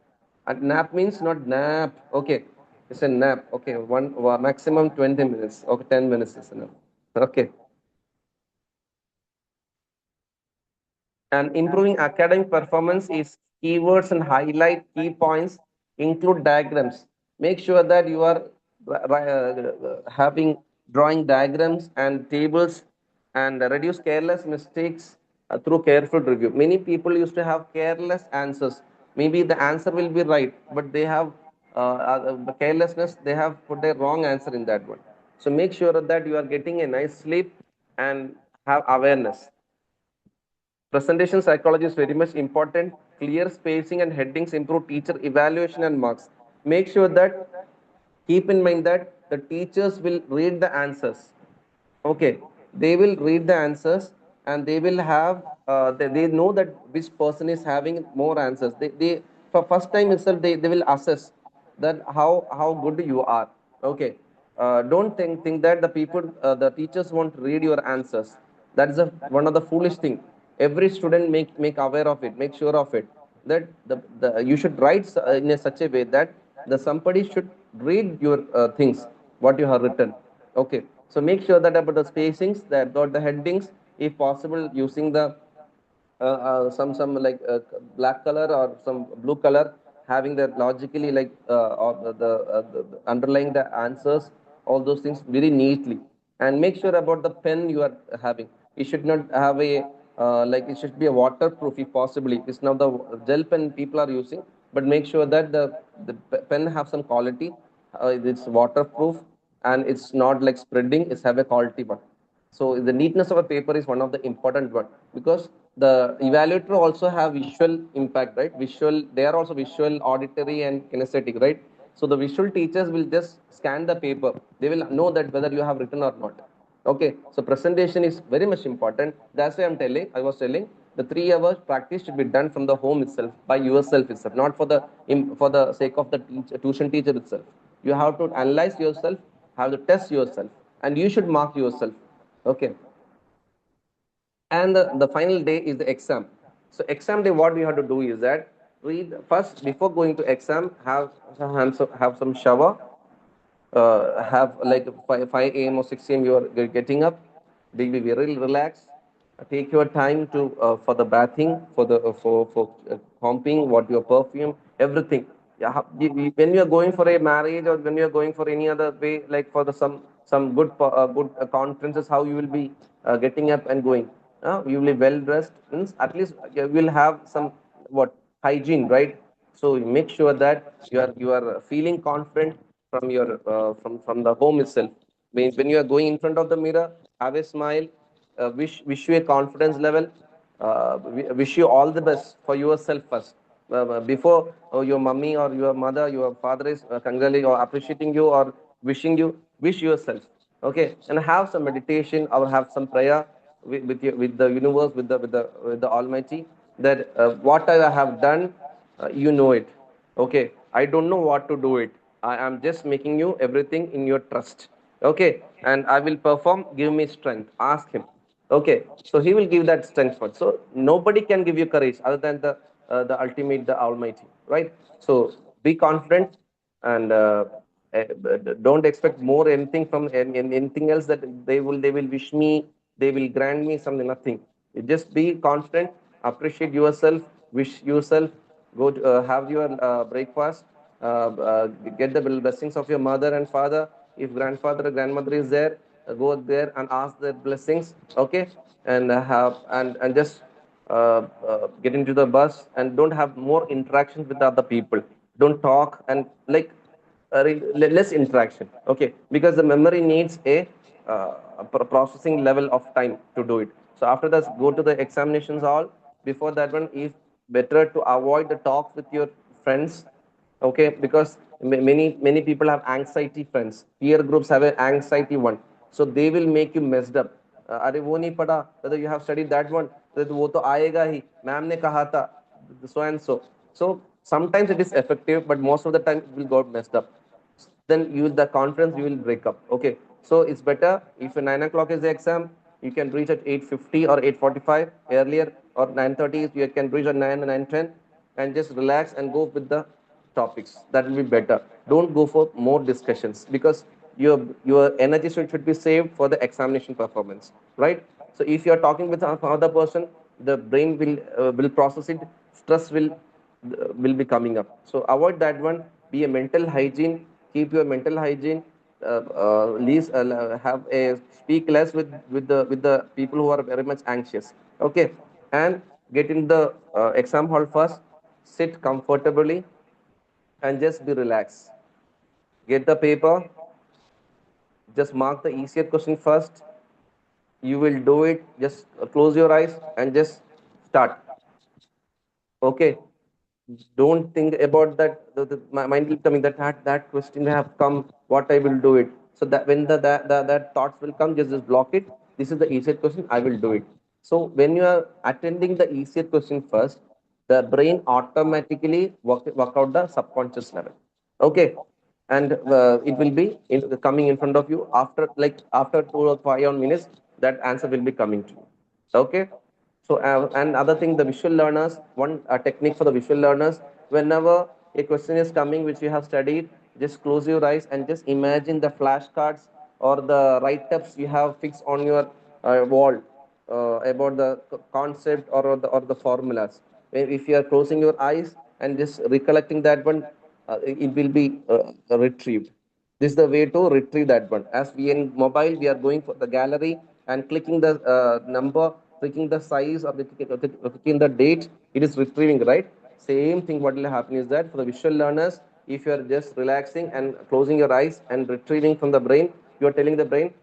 And nap means not nap. Okay, it's a nap. Okay, maximum 20 minutes. Okay, 10 minutes is enough. Okay. And improving academic performance is keywords and highlight key points, include diagrams. Make sure that you are having drawing diagrams and tables, and reduce careless mistakes through careful review. Many people used to have careless answers. Maybe the answer will be right, but they have the carelessness, they have put a wrong answer in that one. So make sure that you are getting a nice sleep and have awareness. Presentation psychology is very much important. Clear spacing and headings improve teacher evaluation and marks. Make sure that keep in mind that the teachers will read the answers. Okay, they will read the answers and they will have they know that which person is having more answers. They for first time itself they will assess that how good you are. Okay, Don't think that the teachers won't read your answers. That's one of the foolish thing. Every student make aware of it, make sure of it, that you should write in a such a way that the somebody should read your things, what you have written. Okay, so make sure that about the spacings, that about the headings, if possible, using the some like black color or some blue color, having that logically like or the underlying the answers, all those things very neatly. And make sure about the pen you are having. You should not have a like it should be a waterproof if possibly. It's now the gel pen people are using, but make sure that the pen have some quality. It's waterproof and it's not like spreading. It's have a quality one. So the neatness of a paper is one of the important one, because the evaluator also have visual impact, right? Visual, they are also visual, auditory, and kinesthetic, right? So the visual teachers will just scan the paper. They will know that whether you have written or not. Okay, so presentation is very much important. That's why I was telling the 3 hours practice should be done from the home itself by yourself itself, not for the sake of the tuition teacher itself. You have to analyze yourself, have to test yourself, and you should mark yourself. Okay, and the final day is the exam. So exam day, what we have to do is that read first before going to exam, have some shower, have like 5 a.m. or 6 a.m. you are getting up, be very relaxed. Take your time to for the bathing, for the for comping, what your perfume, everything. Yeah, when you are going for a marriage or when you are going for any other way, like for the some good conferences, how you will be getting up and going. You will be well dressed. Means at least you will have some what hygiene, right? So you make sure that you are feeling confident from your from the home itself. When you are going in front of the mirror, have a smile. Wish you a confidence level. Wish you all the best for yourself first. Before your mummy or your mother, your father is congratulating or appreciating you or wishing you, wish yourself. Okay, and have some meditation or have some prayer with the universe, with the Almighty. That what I have done, you know it. Okay, I don't know what to do it. I am just making you everything in your trust. Okay, and I will perform. Give me strength. Ask him. Okay, so he will give that strength for. So nobody can give you courage other than the ultimate, the Almighty, right? So be confident and don't expect more anything from anything else, that they will wish me, they will grant me something. Nothing. You just be confident, appreciate yourself, wish yourself, go to, have your breakfast, get the blessings of your mother and father. If grandfather or grandmother is there, go there and ask their blessings. Okay, and have and just get into the bus and don't have more interactions with other people. Don't talk and like less interaction. Okay, because the memory needs a processing level of time to do it. So after that, go to the examinations hall. Before that one, if better to avoid the talks with your friends. Okay, because many people have anxiety friends, peer groups have an anxiety one, so they will make you messed up. अरे वो नहीं पढ़ा, whether you have studied that one, तो वो तो आएगा ही, ma'am ने कहा था, so and so. So sometimes it is effective, but most of the time it will got messed up. Then you the conference you will break up. Okay, so it's better if 9 o'clock is the exam, you can reach at 8:50 or 8:45 earlier, or 9:30 you can reach at 9 or 9:10, and just relax and go with the topics. That will be better. Don't go for more discussions, because your energy should be saved for the examination performance, right? So if you are talking with another person, the brain will process it. Stress will be coming up. So avoid that one. Be a mental hygiene. Keep your mental hygiene. Least have a speak less with the people who are very much anxious. Okay, and get in the exam hall first. Sit comfortably and just be relaxed. Get the paper. Just mark the easier question first. You will do it. Just close your eyes and just start. Okay, don't think about that. My mind will coming that question have come, what I will do it. So that when that thoughts will come, just block it. This is the easier question, I will do it. So when you are attending the easier question first, the brain automatically work out the subconscious level. Okay, and it will be coming in front of you after, like, after 2 or 5 minutes. That answer will be coming to you. Okay. So and other thing, the visual learners, one technique for the visual learners: whenever a question is coming which you have studied, just close your eyes and just imagine the flashcards or the write-ups you have fixed on your wall about the concept or the formulas. If you are closing your eyes and just recollecting that one, it will be retrieved. This is the way to retrieve that one. As we in mobile, we are going for the gallery and clicking the number, clicking the size, or clicking the date, it is retrieving, right? Same thing what will happen is that for the visual learners, if you are just relaxing and closing your eyes and retrieving from the brain, you are telling the brain,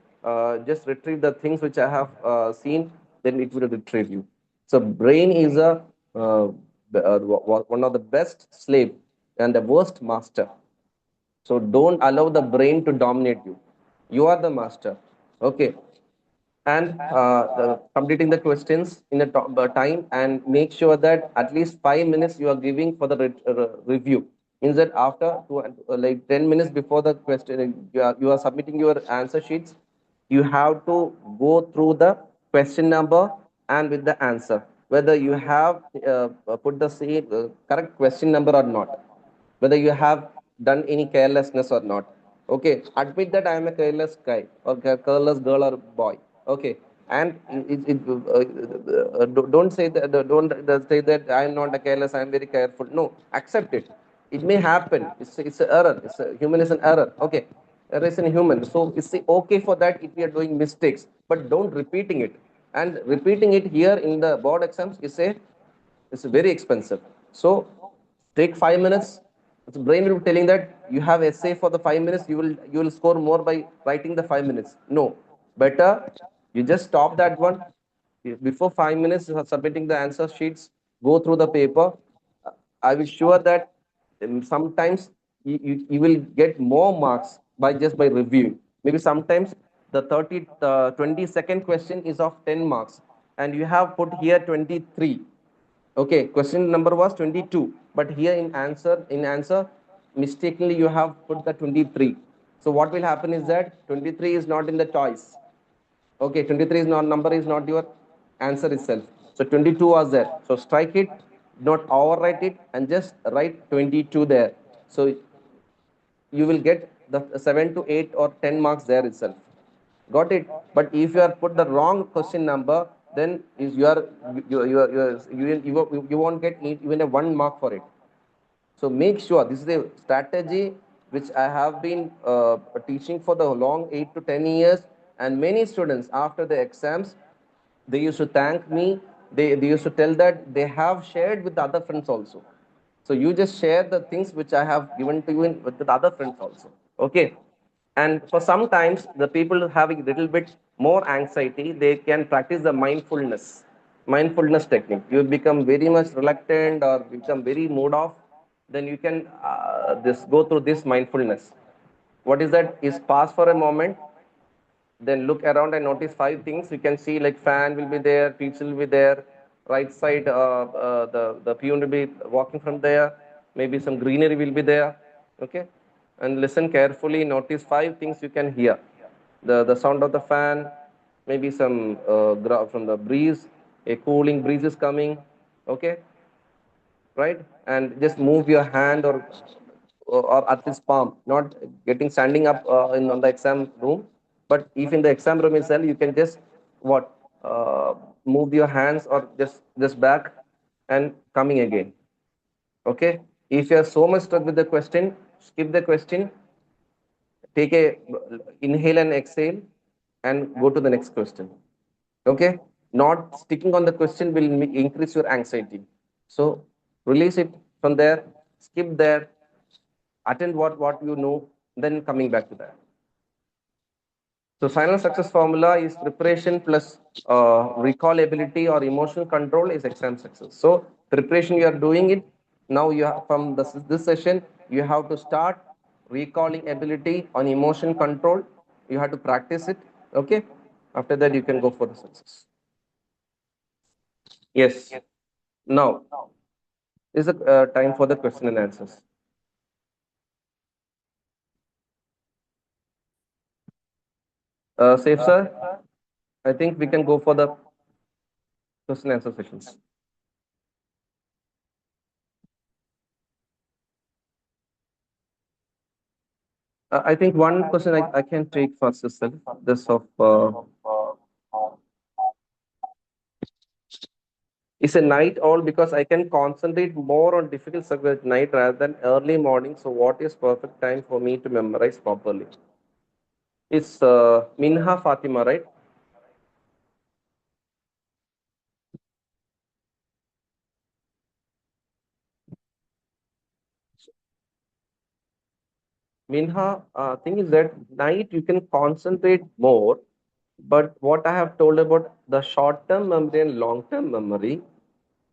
just retrieve the things which I have seen, then it will retrieve you. So brain is uh, one of the best slave and the worst master. So don't allow the brain to dominate you. You are the master. Okay. And completing the questions in a time, and make sure that at least 5 minutes you are giving for the review. Means that after like 10 minutes before the question, you are submitting your answer sheets, you have to go through the question number and with the answer, whether you have put the same correct question number or not, whether you have done any carelessness or not. Okay, admit that I am a careless guy or careless girl or boy. Okay, and don't say that. Don't say that I am not a careless. I am very careful. No, accept it. It may happen. It's an error. Human is an error. Okay, error is in human. So it's okay for that if we are doing mistakes, but don't repeating it. And repeating it here in the board exams is a, it's very expensive. So take 5 minutes. The brain will be telling that you have essay for the 5 minutes. You will score more by writing the 5 minutes. No, better you just stop that one before 5 minutes. You are submitting the answer sheets. Go through the paper. I will sure that sometimes you will get more marks by just by reviewing. Maybe sometimes the 20-second question is of 10 marks, and you have put here 23. Okay, question number was 22, but here in answer, mistakenly you have put the 23. So what will happen is that 23 is not in the choice. Okay, 23 is not number, is not your answer itself. So 22 was there. So strike it, not overwrite it, and just write 22 there. So you will get the 7 to 8 or 10 marks there itself. Got it? But if you are put the wrong question number, then is you won't get even a 1 mark for it. So make sure this is a strategy which I have been teaching for the long 8 to 10 years, and many students after the exams, they used to thank me. They used to tell that they have shared with the other friends also. So you just share the things which I have given to you with the other friends also. Okay. And for sometimes the people having a little bit more anxiety, they can practice the mindfulness technique. You become very much reluctant or become very mood off, then you can this go through this mindfulness. What is that? Is pause for a moment, then look around and notice 5 things. You can see like fan will be there, people will be there, right side the peon will be walking from there, maybe some greenery will be there. Okay, and listen carefully. Notice 5 things you can hear: the sound of the fan, maybe some from the breeze, a cooling breeze is coming. Okay, right? And just move your hand or at least palm, not getting standing up on the exam room. But if in the exam room itself, you can just what move your hands or just back and coming again. Okay. If you are so much stuck with the question, skip the question, take a inhale and exhale, and go to the next question. Okay, not sticking on the question will increase your anxiety. So release it from there, skip there, attend what you know, then coming back to that. So final success formula is preparation plus recall ability or emotional control is exam success. So preparation, you are doing it now. You have, from this session you have to start recalling ability on emotion control. You have to practice it. Okay, after that you can go for the success. Yes. Now is the time for the question and answers. Safe, sir. I think we can go for the question answer sessions. I think one question I can take first itself. This of is a night owl because I can concentrate more on difficult subjects at night rather than early morning. So, what is perfect time for me to memorize properly? It's Minha Fatima, right? Minha, thing is that night you can concentrate more, but what I have told about the short-term memory and long-term memory,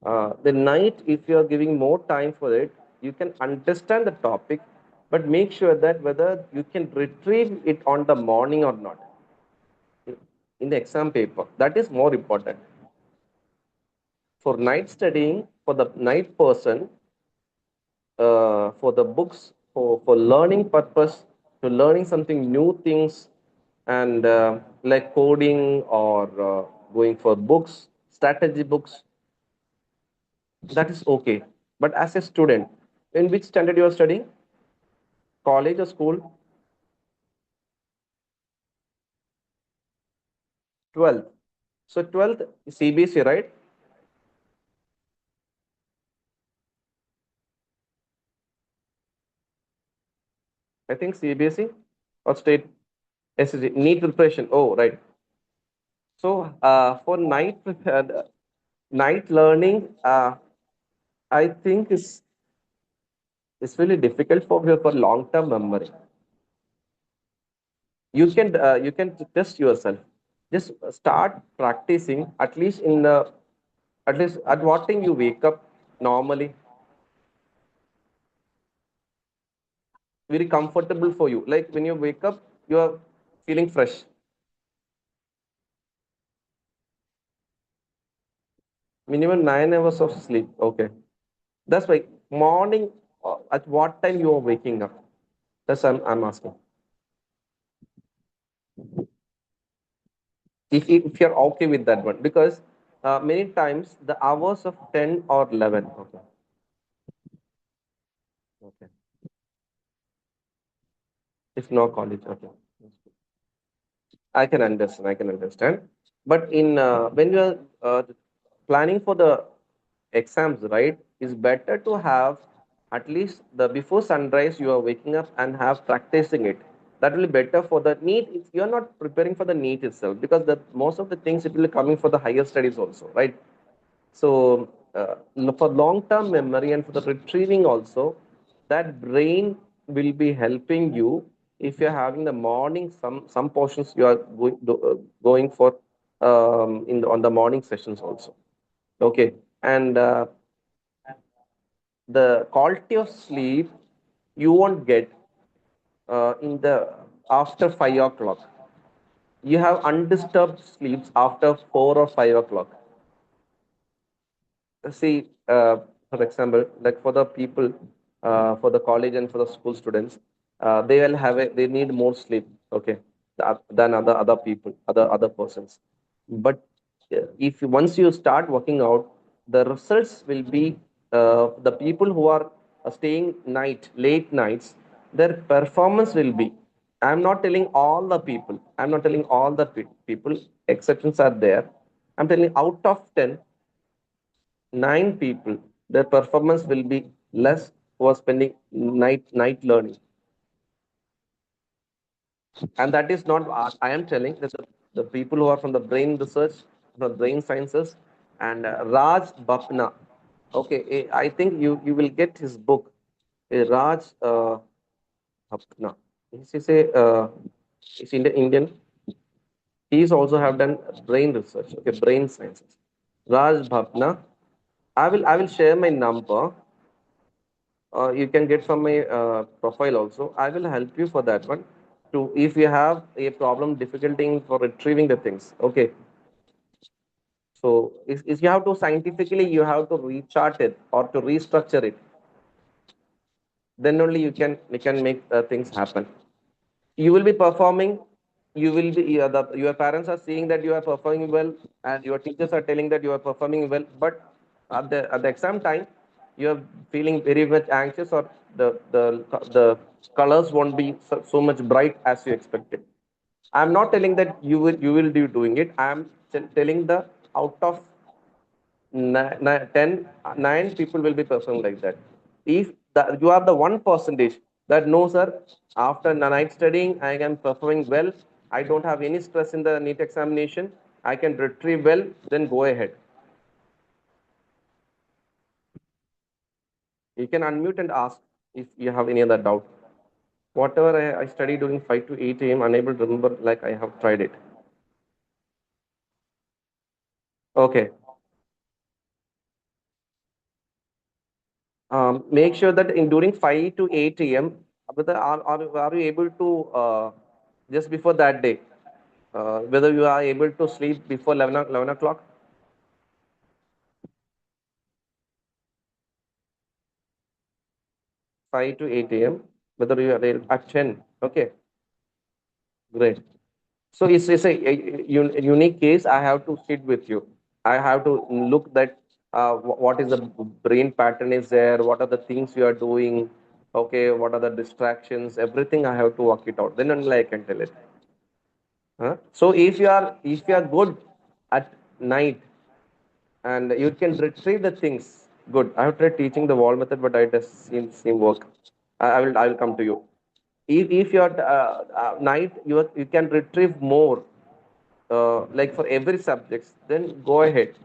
the night, if you are giving more time for it, you can understand the topic, but make sure that whether you can retrieve it on the morning or not in the exam paper. That is more important. For night studying, for the night person, for the books, for learning purpose, to learning something new things, and like coding or going for books, strategy books, that is okay. But as a student, in which standard you are studying? College or school? 12th. So 12th CBSE, right? I think CBSE or state SSG, NEET preparation. Oh, right. So for night learning, I think is really difficult for long term memory. You can test yourself. Just start practicing at least at what time you wake up normally, very comfortable for you. Like when you wake up, you are feeling fresh. Minimum 9 hours of sleep. Okay, that's why morning. At what time you are waking up? That's I'm asking. If you're okay with that one, because many times the hours of 10 or 11. Okay. Okay. If no college. Okay. I can understand. I can understand. But in when you're planning for the exams, right, it's better to have at least the before sunrise you are waking up and have practicing it. That will be better for the NEET. If you're not preparing for the NEET itself, because the most of the things it will be coming for the higher studies also, right? So for long-term memory and for the retrieving also, that brain will be helping you if you're having the morning some portions you are going for on the morning sessions also. Okay, and the quality of sleep you won't get in the after 5 o'clock. You have undisturbed sleeps after 4 or 5 o'clock. See, for example, like for the people, for the college and for the school students, they need more sleep, okay, than other people, other persons. But if once you start working out, the results will be the people who are staying late nights, their performance will be. I'm not telling all the people. I'm not telling all the people. Exceptions are there. I'm telling out of 10, 9 people, their performance will be less who are spending night learning. And that is not I am telling that the people who are from the brain research, from the brain sciences, and Raj Bapna. Okay, I think you will get his book, Raj Bapna. He's a he's Indian. He's also have done brain research, okay, brain sciences. Raj Bapna. I will share my number. You can get from my profile also. I will help you for that one. To if you have a problem, difficulty for retrieving the things. Okay. So if you have to scientifically, you have to rechart it or to restructure it. Then only you can make things happen. You will be performing. you will be your parents are seeing that you are performing well, and your teachers are telling that you are performing well, but at the exam time you are feeling very much anxious, or the colors won't be so much bright as you expected. I'm not telling that you will be doing it. I'm telling the out of 10, 9 people will be performing like that. If you are the 1% that no, sir, after night studying, I am performing well. I don't have any stress in the NEET examination. I can retrieve well. Then go ahead. You can unmute and ask if you have any other doubt. Whatever I study during 5 to 8 a.m., unable to remember, like I have tried it. Okay. Make sure that in during 5 to 8 a.m., are you able to just before that day, whether you are able to sleep before 11 o'clock, 5 to 8 a.m., whether you are at 10. Okay, great. So it's a unique case. I have to sit with you. I have to look that what is the brain pattern is there, what are the things you are doing, okay, what are the distractions, everything I have to work it out. Then only I can tell it. Huh? So if you are good at night and you can retrieve the things, good. I have tried teaching the wall method, but it does seem work. I will come to you. If you are night, you can retrieve more, like for every subject, then go ahead.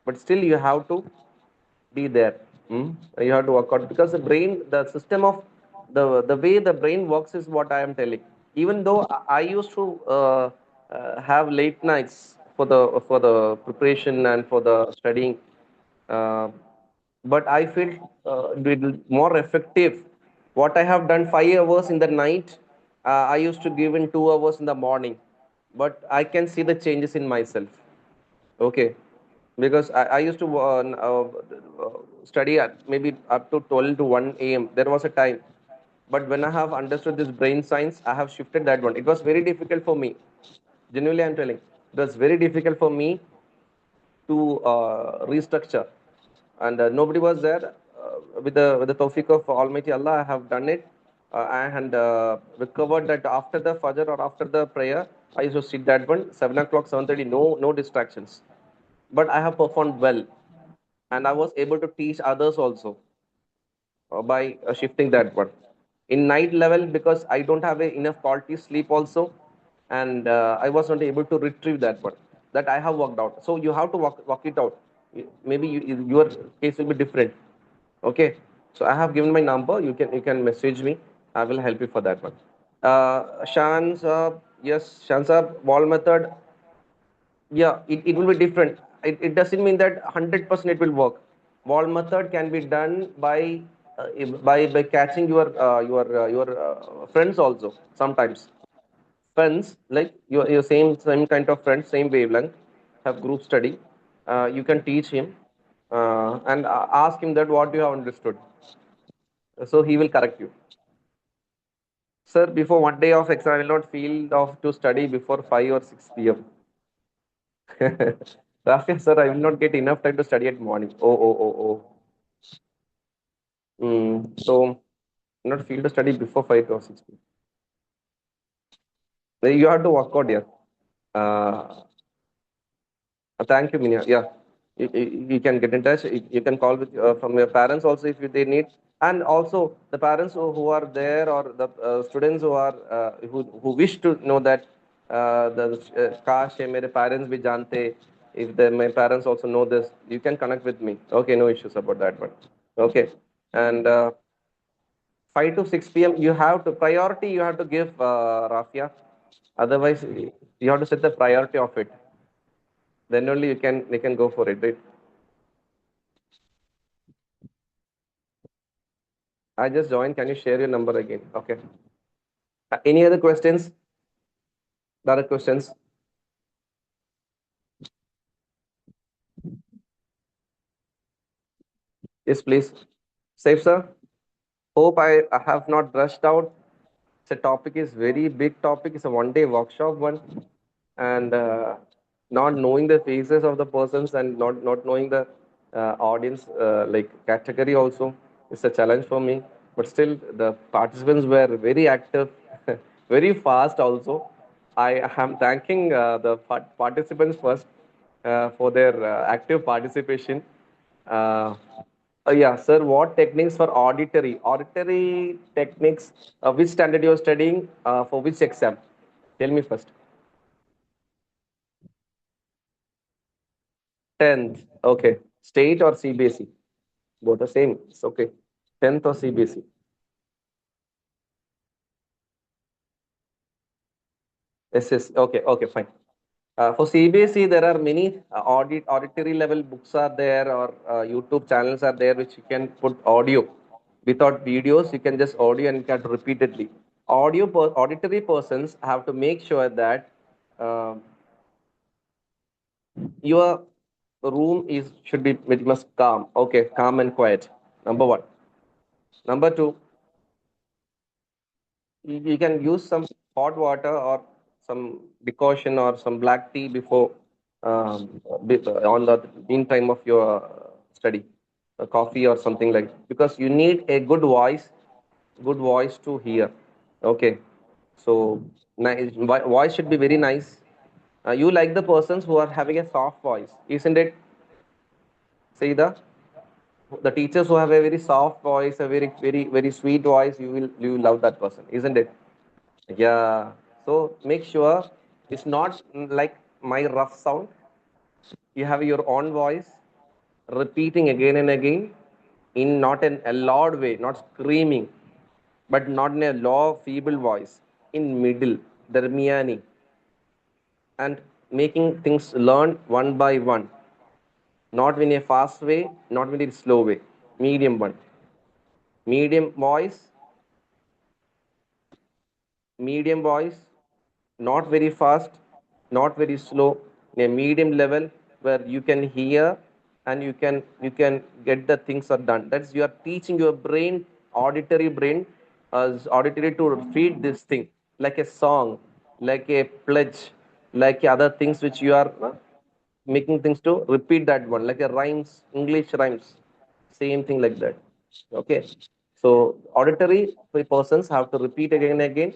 But still, you have to be there. Hmm? You have to work out, because the system of the way the brain works is what I am telling. Even though I used to have late nights for the preparation and for the studying, uh, but I feel more effective. What I have done 5 hours in the night, I used to give in 2 hours in the morning, but I can see the changes in myself. Okay, because I used to study at maybe up to 12 to 1 a.m. There was a time. But when I have understood this brain science, I have shifted that one. It was very difficult for me. Genuinely, I'm telling. It was very difficult for me to restructure. And nobody was there. With the tawfiq of Almighty Allah, I have done it. And recovered that after the Fajr or after the prayer, I used to sit that one, 7 o'clock, 7:30, no distractions. But I have performed well, and I was able to teach others also by shifting that one. In night level, because I don't have enough quality sleep also, and I was not able to retrieve that one. That I have worked out. So you have to work it out. Maybe your case will be different. Okay. So I have given my number. You can message me. I will help you for that one. Shan Saab, yes, Shan Saab, wall method. Yeah, it will be different. It doesn't mean that 100% it will work. Wall method can be done by catching your friends also sometimes. Friends like your same kind of friends, same wavelength, have group study. You can teach him and ask him that what you have understood. So he will correct you. Sir, before one day of exam, I will not feel of to study before 5 or 6 p.m. Rafia, sir, I will not get enough time to study at morning. Oh. So, not feel to study before 5 or 6 p.m. You have to work out, yeah. Uh, Thank you, Minya. Yeah, you can get in touch. You can call with from your parents also if they need, and also the parents who are there, or the students who wish to know that the काश ये मेरे parents भी जानते. If my parents also know this, you can connect with me. Okay, no issues about that one. Okay, and 5 to 6 p.m. you have to priority. You have to give Rafia. Otherwise, you have to set the priority of it. Then only you can go for it, right? I just joined. Can you share your number again? Okay. Any other questions? Other questions? Yes, please. Safe, sir. Hope I have not rushed out. The topic is very big topic. It's a one-day workshop one, and not knowing the faces of the persons and not knowing the audience like category also is a challenge for me. But still, the participants were very active, very fast also. I am thanking the participants first for their active participation. Uh, yeah, sir. What techniques for auditory? Auditory techniques. Which standard you are studying? For which exam? Tell me first. 10th. Okay. State or CBSE? Both the same. It's okay. 10th or CBSE? SS. Okay. Okay. Fine. For CBSE, there are many auditory level books are there, or YouTube channels are there which you can put audio without videos. You can just audio and you can repeatedly. Auditory persons have to make sure that uh, your room is should be very much calm. Okay, calm and quiet. Number one. Number two, you can use some hot water or some decoction or some black tea before on the meantime of your study, coffee or something like, because you need a good voice to hear. Okay, so nice voice should be very nice. You like the persons who are having a soft voice, isn't it? Say the teachers who have a very soft voice, a very sweet voice, you will love that person, isn't it? Yeah. So make sure it's not like my rough sound. You have your own voice, repeating again and again, in not in a loud way, not screaming, but not in a low, feeble voice, in middle, darmiyani, and making things learn one by one, not in a fast way, not in a slow way, medium one, medium voice, medium voice, not very fast, not very slow, in a medium level where you can hear and you can get the things are done. That's you are teaching your brain, auditory brain, as auditory to feed this thing like a song, like a pledge, like other things which you are making things to repeat that one, like a rhymes, English rhymes, same thing like that. Okay, so auditory persons have to repeat again and again,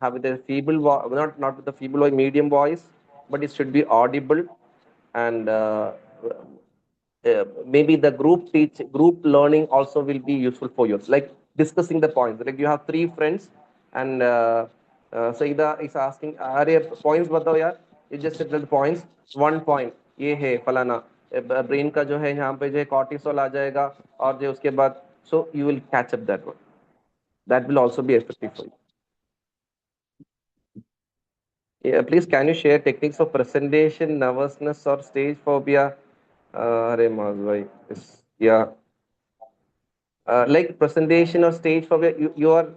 have with a feeble not with a feeble voice, medium voice, but it should be audible, and maybe the group learning also will be useful for you, like discussing the points, like you have three friends, and Saida is asking, are points batao yaar, you just said the points, one point ये है फलाना, brain का जो है यहाँ पे जो cortisol आ जाएगा, और जो उसके बाद, so you will catch up that one, that will also be effective for you. Yeah, please, can you share techniques of presentation, nervousness, or stage phobia? Arey Maaz bhai, yes, yeah. Like presentation or stage phobia, you are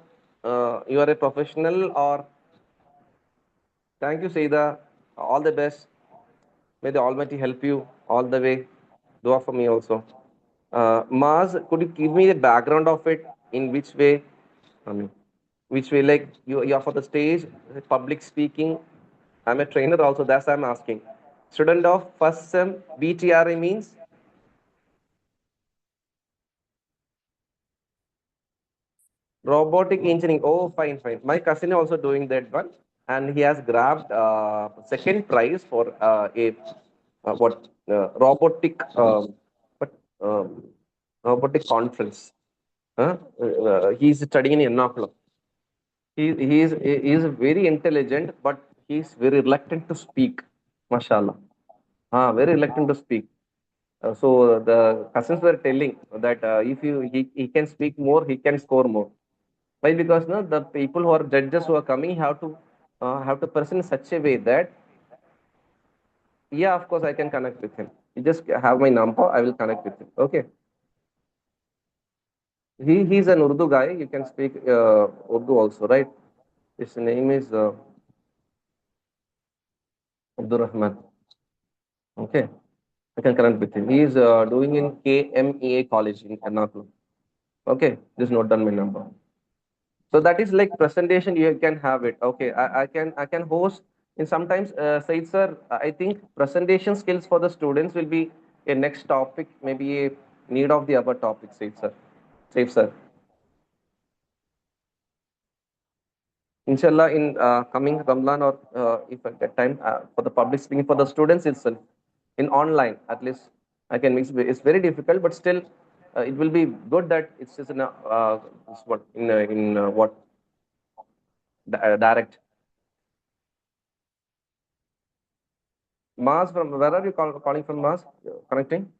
a professional, or thank you, Saida. All the best. May the Almighty help you all the way. Dua for me also. Maz, could you give me the background of it? In which way? I mean, which way? Like you are for the stage, public speaking. I'm a trainer also. That's why I'm asking. Student of first sem BTRA means robotic engineering. Oh, fine, fine. My cousin also doing that one, and he has grabbed second prize for a what what um, robotic conference. He's studying in Ernakulam. He is very intelligent, but he's very reluctant to speak. Mashallah. Very reluctant to speak. So the cousins were telling that if he can speak more, he can score more. Why? Because no, the people who are judges who are coming have to present in such a way that, yeah, of course I can connect with him. You just have my number, I will connect with him. Okay. He's an Urdu guy. You can speak Urdu also, right? His name is Abdul Rahman. Okay. I can connect with him. He is doing in KMEA college in Ernakulam. Okay. Just note down my number. So that is like presentation. You can have it. Okay, I can host. And sometimes, Said sir, I think presentation skills for the students will be a next topic, maybe a need of the other topic. Said sir, Said sir. Inshallah, in coming Ramadan or if at that time for the public speaking for the students itself, in online at least I can mix. It's very difficult, but still it will be good that it's just in a, what in what direct. Mars from where are you calling from? Mars connecting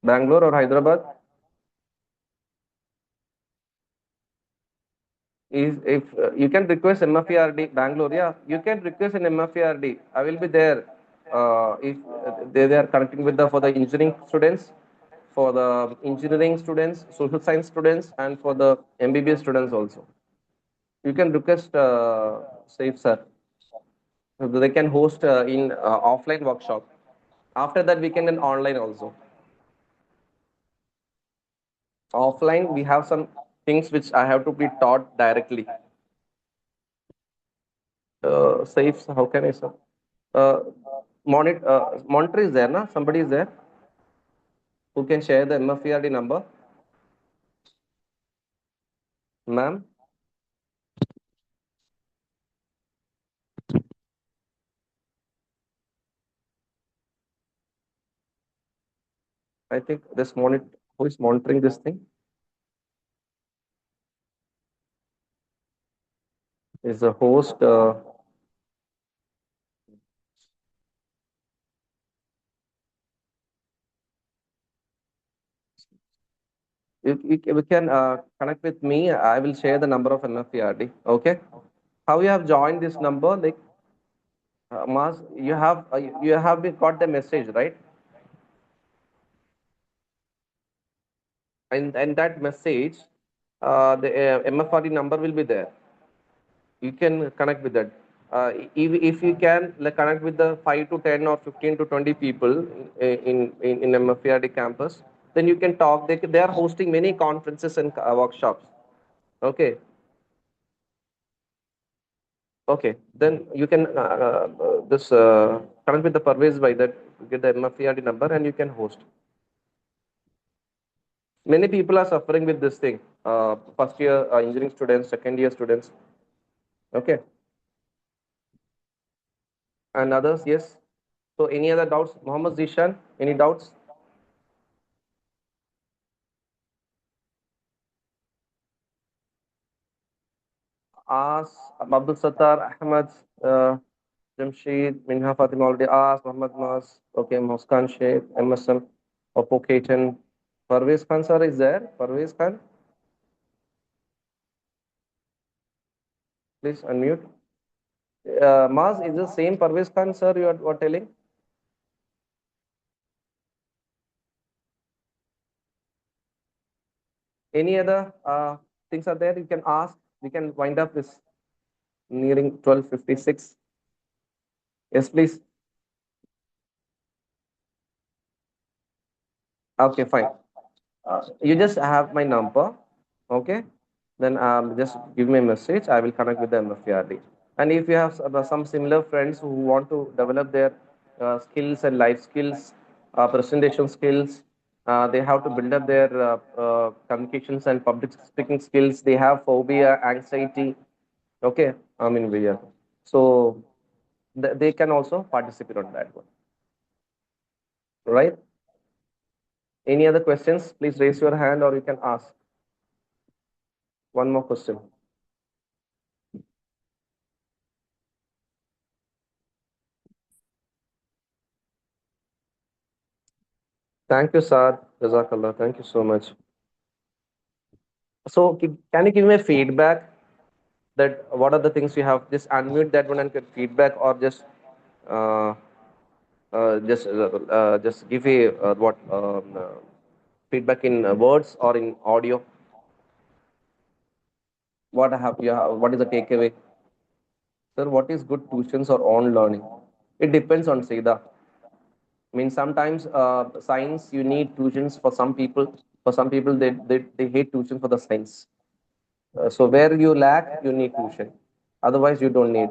Bangalore or Hyderabad? Is if you can request MFERD Bangalore, yeah, you can request an MFERD. I will be there. If they are connecting with the for the engineering students, for the engineering students, social science students, and for the MBBS students also. You can request Safe sir. So they can host in offline workshop. After that, we can in online also. Offline, we have some things which I have to be taught directly. Safe, how can I say? Uh, monitor is there, na? Somebody is there who can share the MFERD number, ma'am. I think this monitor who is monitoring this thing is a host. We can connect with me. I will share the number of MFERD. Okay. How you have joined this number? Like, Mas, you have got the message, right? And that message, the MFRD number will be there. You can connect with that. If you can like, connect with the 5 to 10 or 15 to 20 people in MFRD campus, then you can talk. They are hosting many conferences and workshops. Okay. Okay. Then you can this connect with the Parvez by that, get the MFRD number and you can host. Many people are suffering with this thing. First year engineering students, second year students. Okay. And others, yes. So any other doubts? Mohammed Zishan, any doubts? Ask Abdul Sattar, Ahmad, Jamshid, Minha Fatima already asked, Muhammad Mas, okay, Muskan Sheikh, MSM, Oppo Ketan. Parvez Khan sir is there? Parvez Khan, please unmute. Mas, is the same Parvez Khan sir you are telling? Any other things are there you can ask? We can wind up this nearing 12:56. Yes, please. Okay, fine. You just have my number, okay? Then just give me a message. I will connect with the MFPRD. And if you have some similar friends who want to develop their skills and life skills, presentation skills, they have to build up their communications and public speaking skills. They have phobia, anxiety. Okay, I mean, so they can also participate on that one, right? Any other questions? Please raise your hand or you can ask. One more question. Thank you, Saad. Jazakallah. Thank you so much. So, can you give me feedback that what are the things you have? Just unmute that one and get feedback, or uh, just give a what feedback in words or in audio. What is the takeaway, sir? What is good tuitions or own learning? It depends on Seda. I mean, sometimes science you need tuitions for some people. For some people, they hate tuition for the science. So where you lack, you need tuition. Otherwise, you don't need.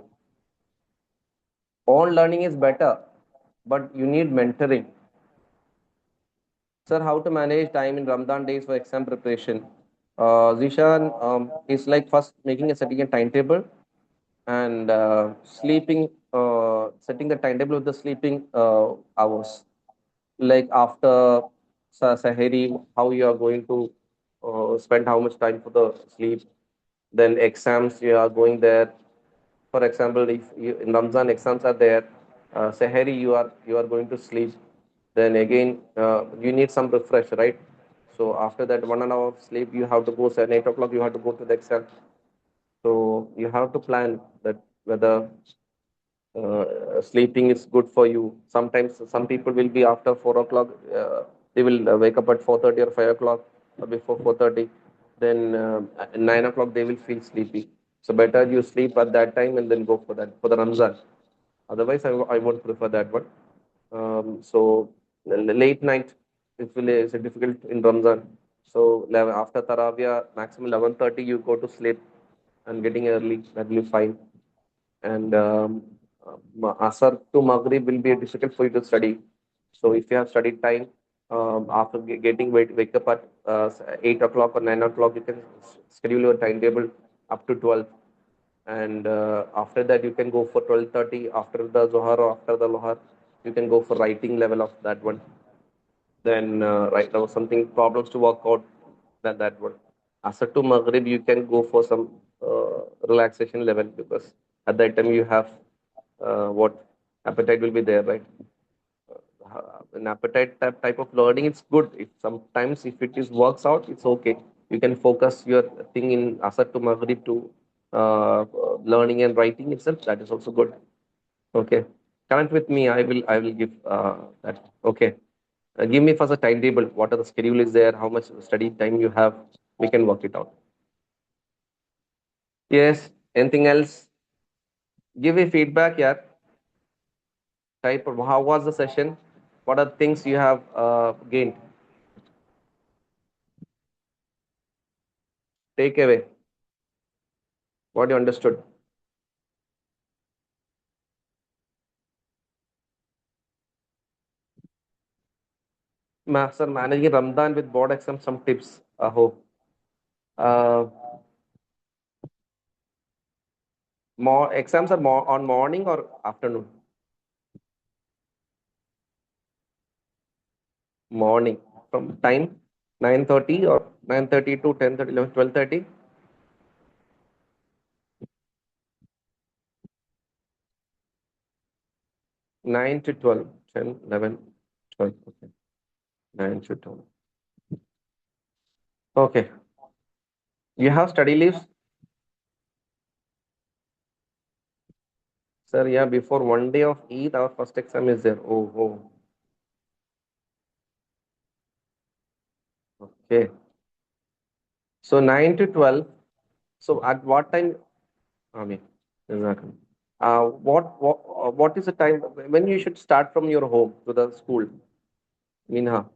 Own learning is better, but you need mentoring. Sir, how to manage time in Ramadan days for exam preparation? Zishan is like first making a setting a timetable and sleeping, setting the timetable with the sleeping hours. Like after Sahari, how you are going to spend how much time for the sleep. Then exams, you are going there. For example, if you, in Ramzan exams are there, Sahari you are going to sleep. Then again, you need some refresh, right? So after that 1.5 hour of sleep, you have to go 7, 8 o'clock. You have to go to the exam. So you have to plan that whether sleeping is good for you. Sometimes some people will be after 4 o'clock. They will wake up at 4:30 or 5 o'clock or before 4:30. Then at 9 o'clock they will feel sleepy. So better you sleep at that time and then go for that for the Ramzan. Otherwise, I won't prefer that one. So late night is difficult in Ramzan. So after Tarawih, maximum 11:30 you go to sleep and getting early. That will be fine. And Asar to Maghrib will be difficult for you to study. So if you have studied time, after getting wake up at 8 o'clock or 9 o'clock, you can schedule your timetable up to 12. And after that, you can go for 12:30 after the Zohar or after the Lohar. You can go for writing level of that one. Then right now something problems to work out that one. Asar to Maghrib, you can go for some relaxation level because at that time you have what appetite will be there, right? An appetite type of learning, it's good. If sometimes if it is works out, it's okay. You can focus your thing in Asar to Maghrib to learning and writing itself. That is also good. Okay, connect with me. I will give that. Okay. Give me first a timetable. What are the schedule is there? How much study time you have? We can work it out. Yes. Anything else? Give me feedback. Yeah. Type. How was the session? What are the things you have gained? Take away. What you understood? Sir, managing Ramadan with board exam. Some tips. Aho. Uh, more exams are more on morning or afternoon? Morning. From time 9:30 or 9:30 to 10:30, 12:30. 9 to 12, 10, 11, 12. Okay. 9 to 12. Okay. You have study leaves? Sir, yeah, before 1 day of Eid, our first exam is there. Oh, oh. Okay. So 9 to 12. So at what time? I mean, exactly. What is the time when you should start from your home to the school? Minha,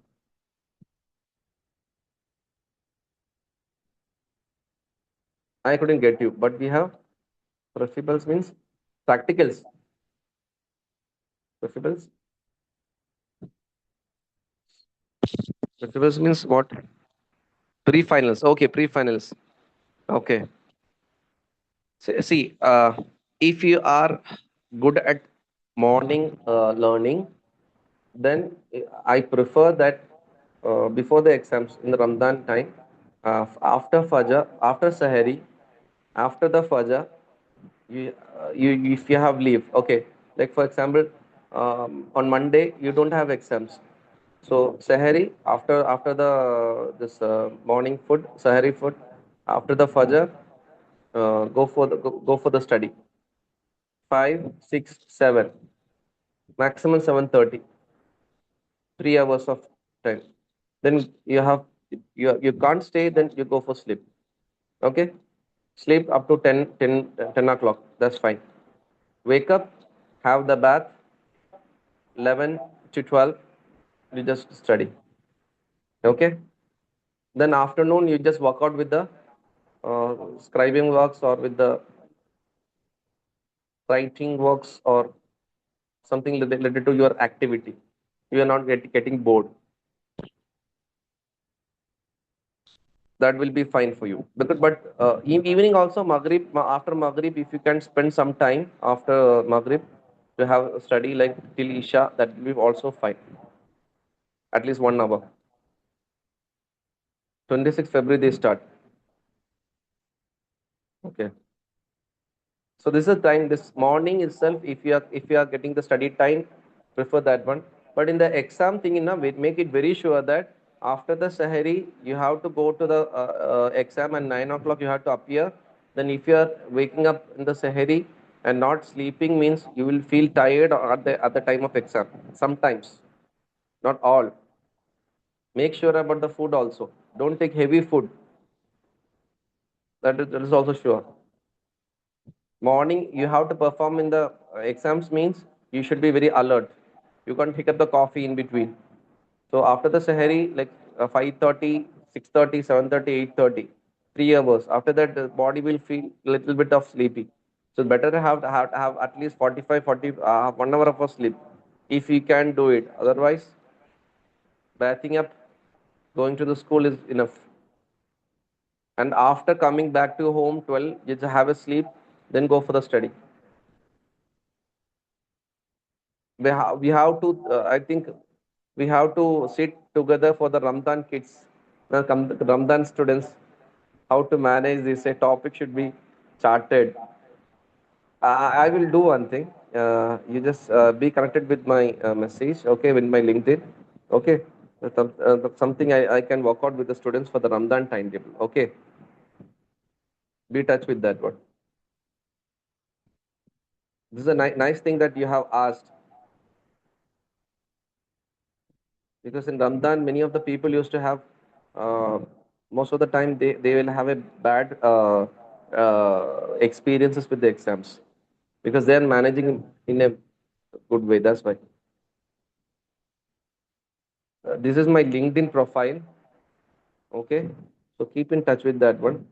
I couldn't get you, but we have receivables means practicals. Receivables. Receivables means what? Pre-finals. Okay, pre-finals. Okay. See, if you are good at morning learning, then I prefer that before the exams in the Ramadan time, after Fajr, after Sahari, after the Fajr, you if you have leave, okay. Like for example, on Monday you don't have exams, so Sahari after the this morning food, Sahari food, after the Fajr, go for the study. 5, 6, 7, maximum 7:30, 3 hours of time. Then you can't stay, then you go for sleep. Okay? Sleep up to 10 o'clock. That's fine. Wake up, have the bath, 11 to 12, you just study. Okay? Then afternoon, you just work out with the scribing works or with the writing works or something related to your activity. You are not getting bored. That will be fine for you. But evening also, after Maghrib, if you can spend some time after Maghrib to have a study like till Isha, that will be also fine. At least 1 hour. 26th February they start. Okay. So this is time. This morning itself, if you are getting the study time, prefer that one. But in the exam thing, make it very sure that after the Sahari, you have to go to the exam and 9 o'clock you have to appear. Then if you are waking up in the Sahari and not sleeping, means you will feel tired at the time of exam. Sometimes, not all. Make sure about the food also. Don't take heavy food. That is also sure. Morning you have to perform in the exams, means you should be very alert. You can't pick up the coffee in between. So after the Sahari, like 5:30, 6:30, 7:30, 8:30, 3 hours after that the body will feel a little bit of sleepy. So better to have at least 45 40 1 hour of a sleep if you can do it. Otherwise, bathing up, going to the school is enough. And after coming back to home 12, just have a sleep, then go for the study. We have to I think we have to sit together for the Ramadan kids, the Ramadan students, how to manage this. A topic should be charted. I will do one thing. You just be connected with my message, okay, with my LinkedIn, okay. Something I can work out with the students for the Ramadan timetable, okay. Be touch with that one. This is a nice thing that you have asked, because in Ramadan, many of the people used to have, uh, most of the time, they will have a bad experiences with the exams because they are managing in a good way. That's why. This is my LinkedIn profile. Okay. So keep in touch with that one.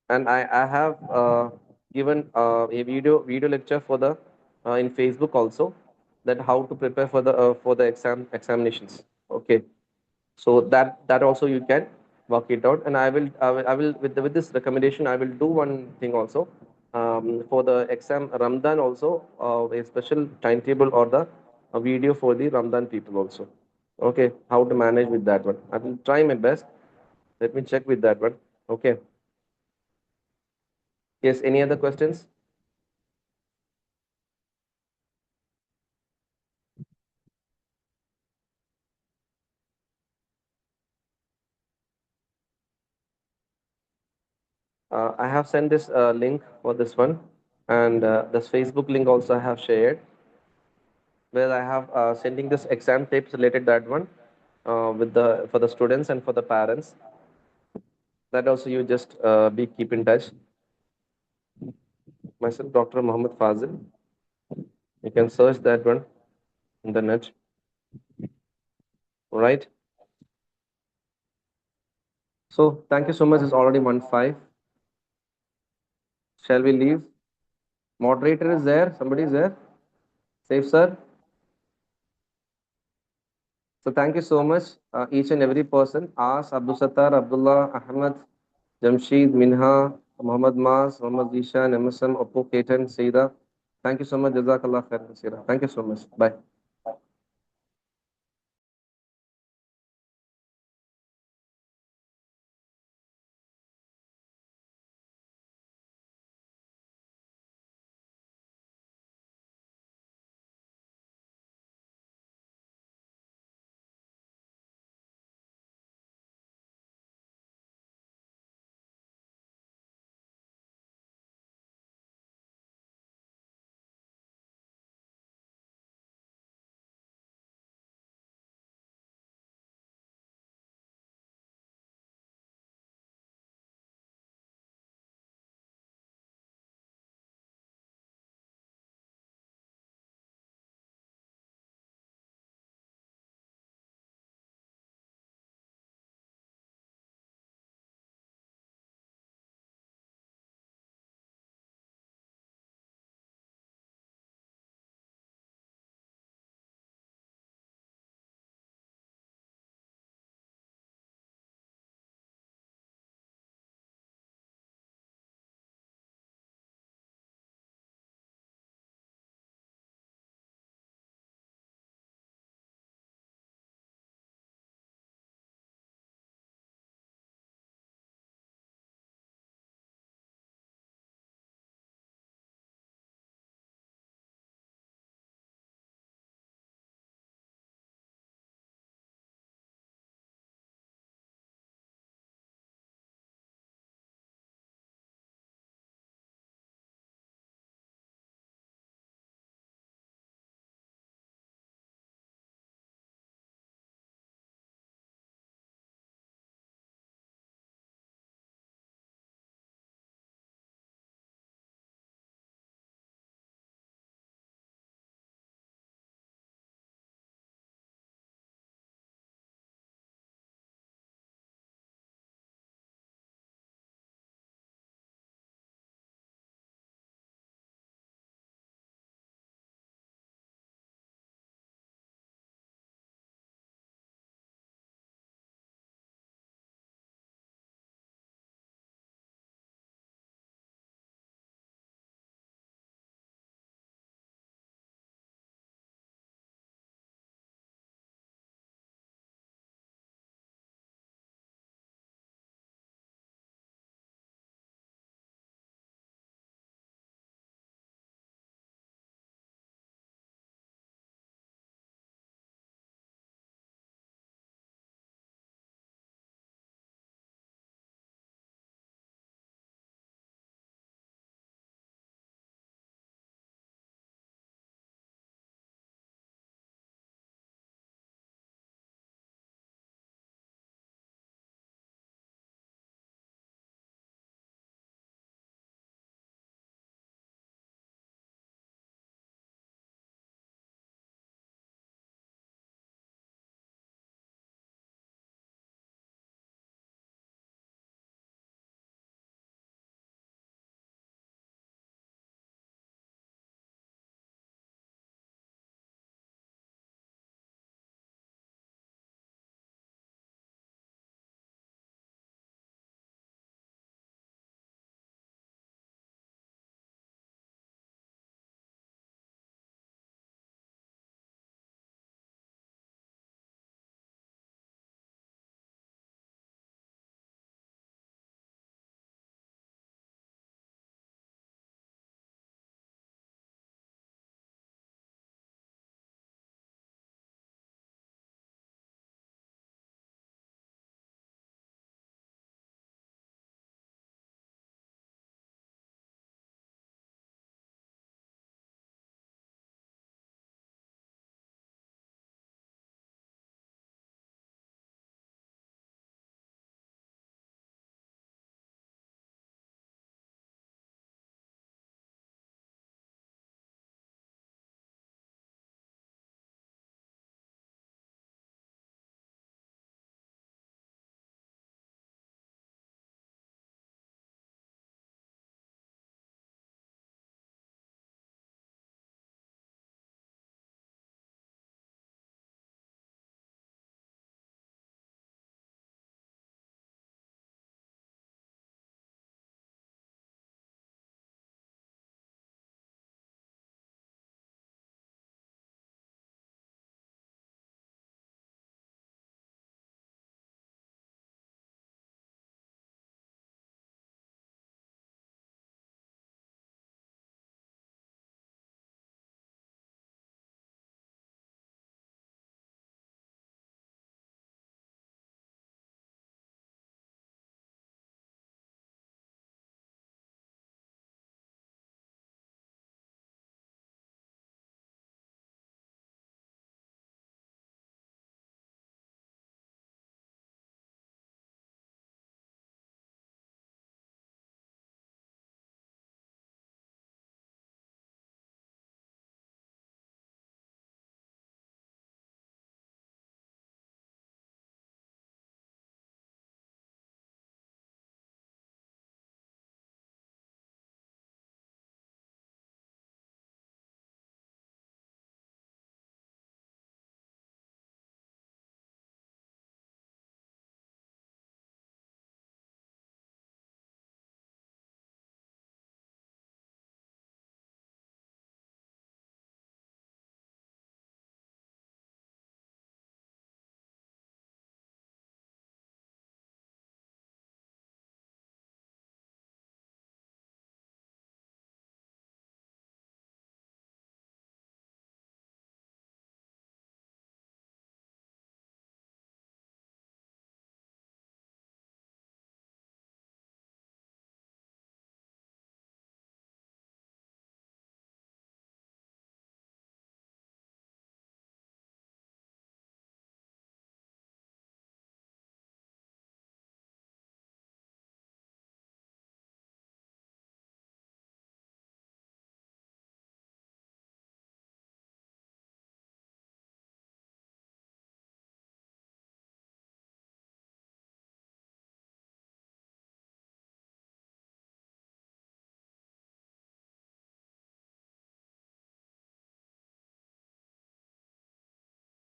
And I have given a video lecture for the in Facebook also, that how to prepare for the examinations. Okay. So that also you can work it out. And I will with this recommendation, I will do one thing also, for the exam Ramadan also, a special timetable or the a video for the Ramadan people also. Okay, how to manage with that one, I will try my best. Let me check with that one. Okay. Yes, any other questions? I have sent this link for this one, and this Facebook link also I have shared, where I have sending this exam tips related that one, with the for the students and for the parents. That also you just be keep in touch. Myself, Dr. Mohammed Fazil. You can search that one in the net. All right. So thank you so much. It's already 1:05. Shall we leave? Moderator is there. Somebody is there. Safe, sir. So thank you so much, each and every person. As Abdul Sattar, Abdullah, Ahmed, Jamshid, Minha, Muhammad Mas, Muhammad Zishan, MSM, Oppo, Ketan, Saida. Thank you so much. Jazakallah khair. Thank you so much. Bye.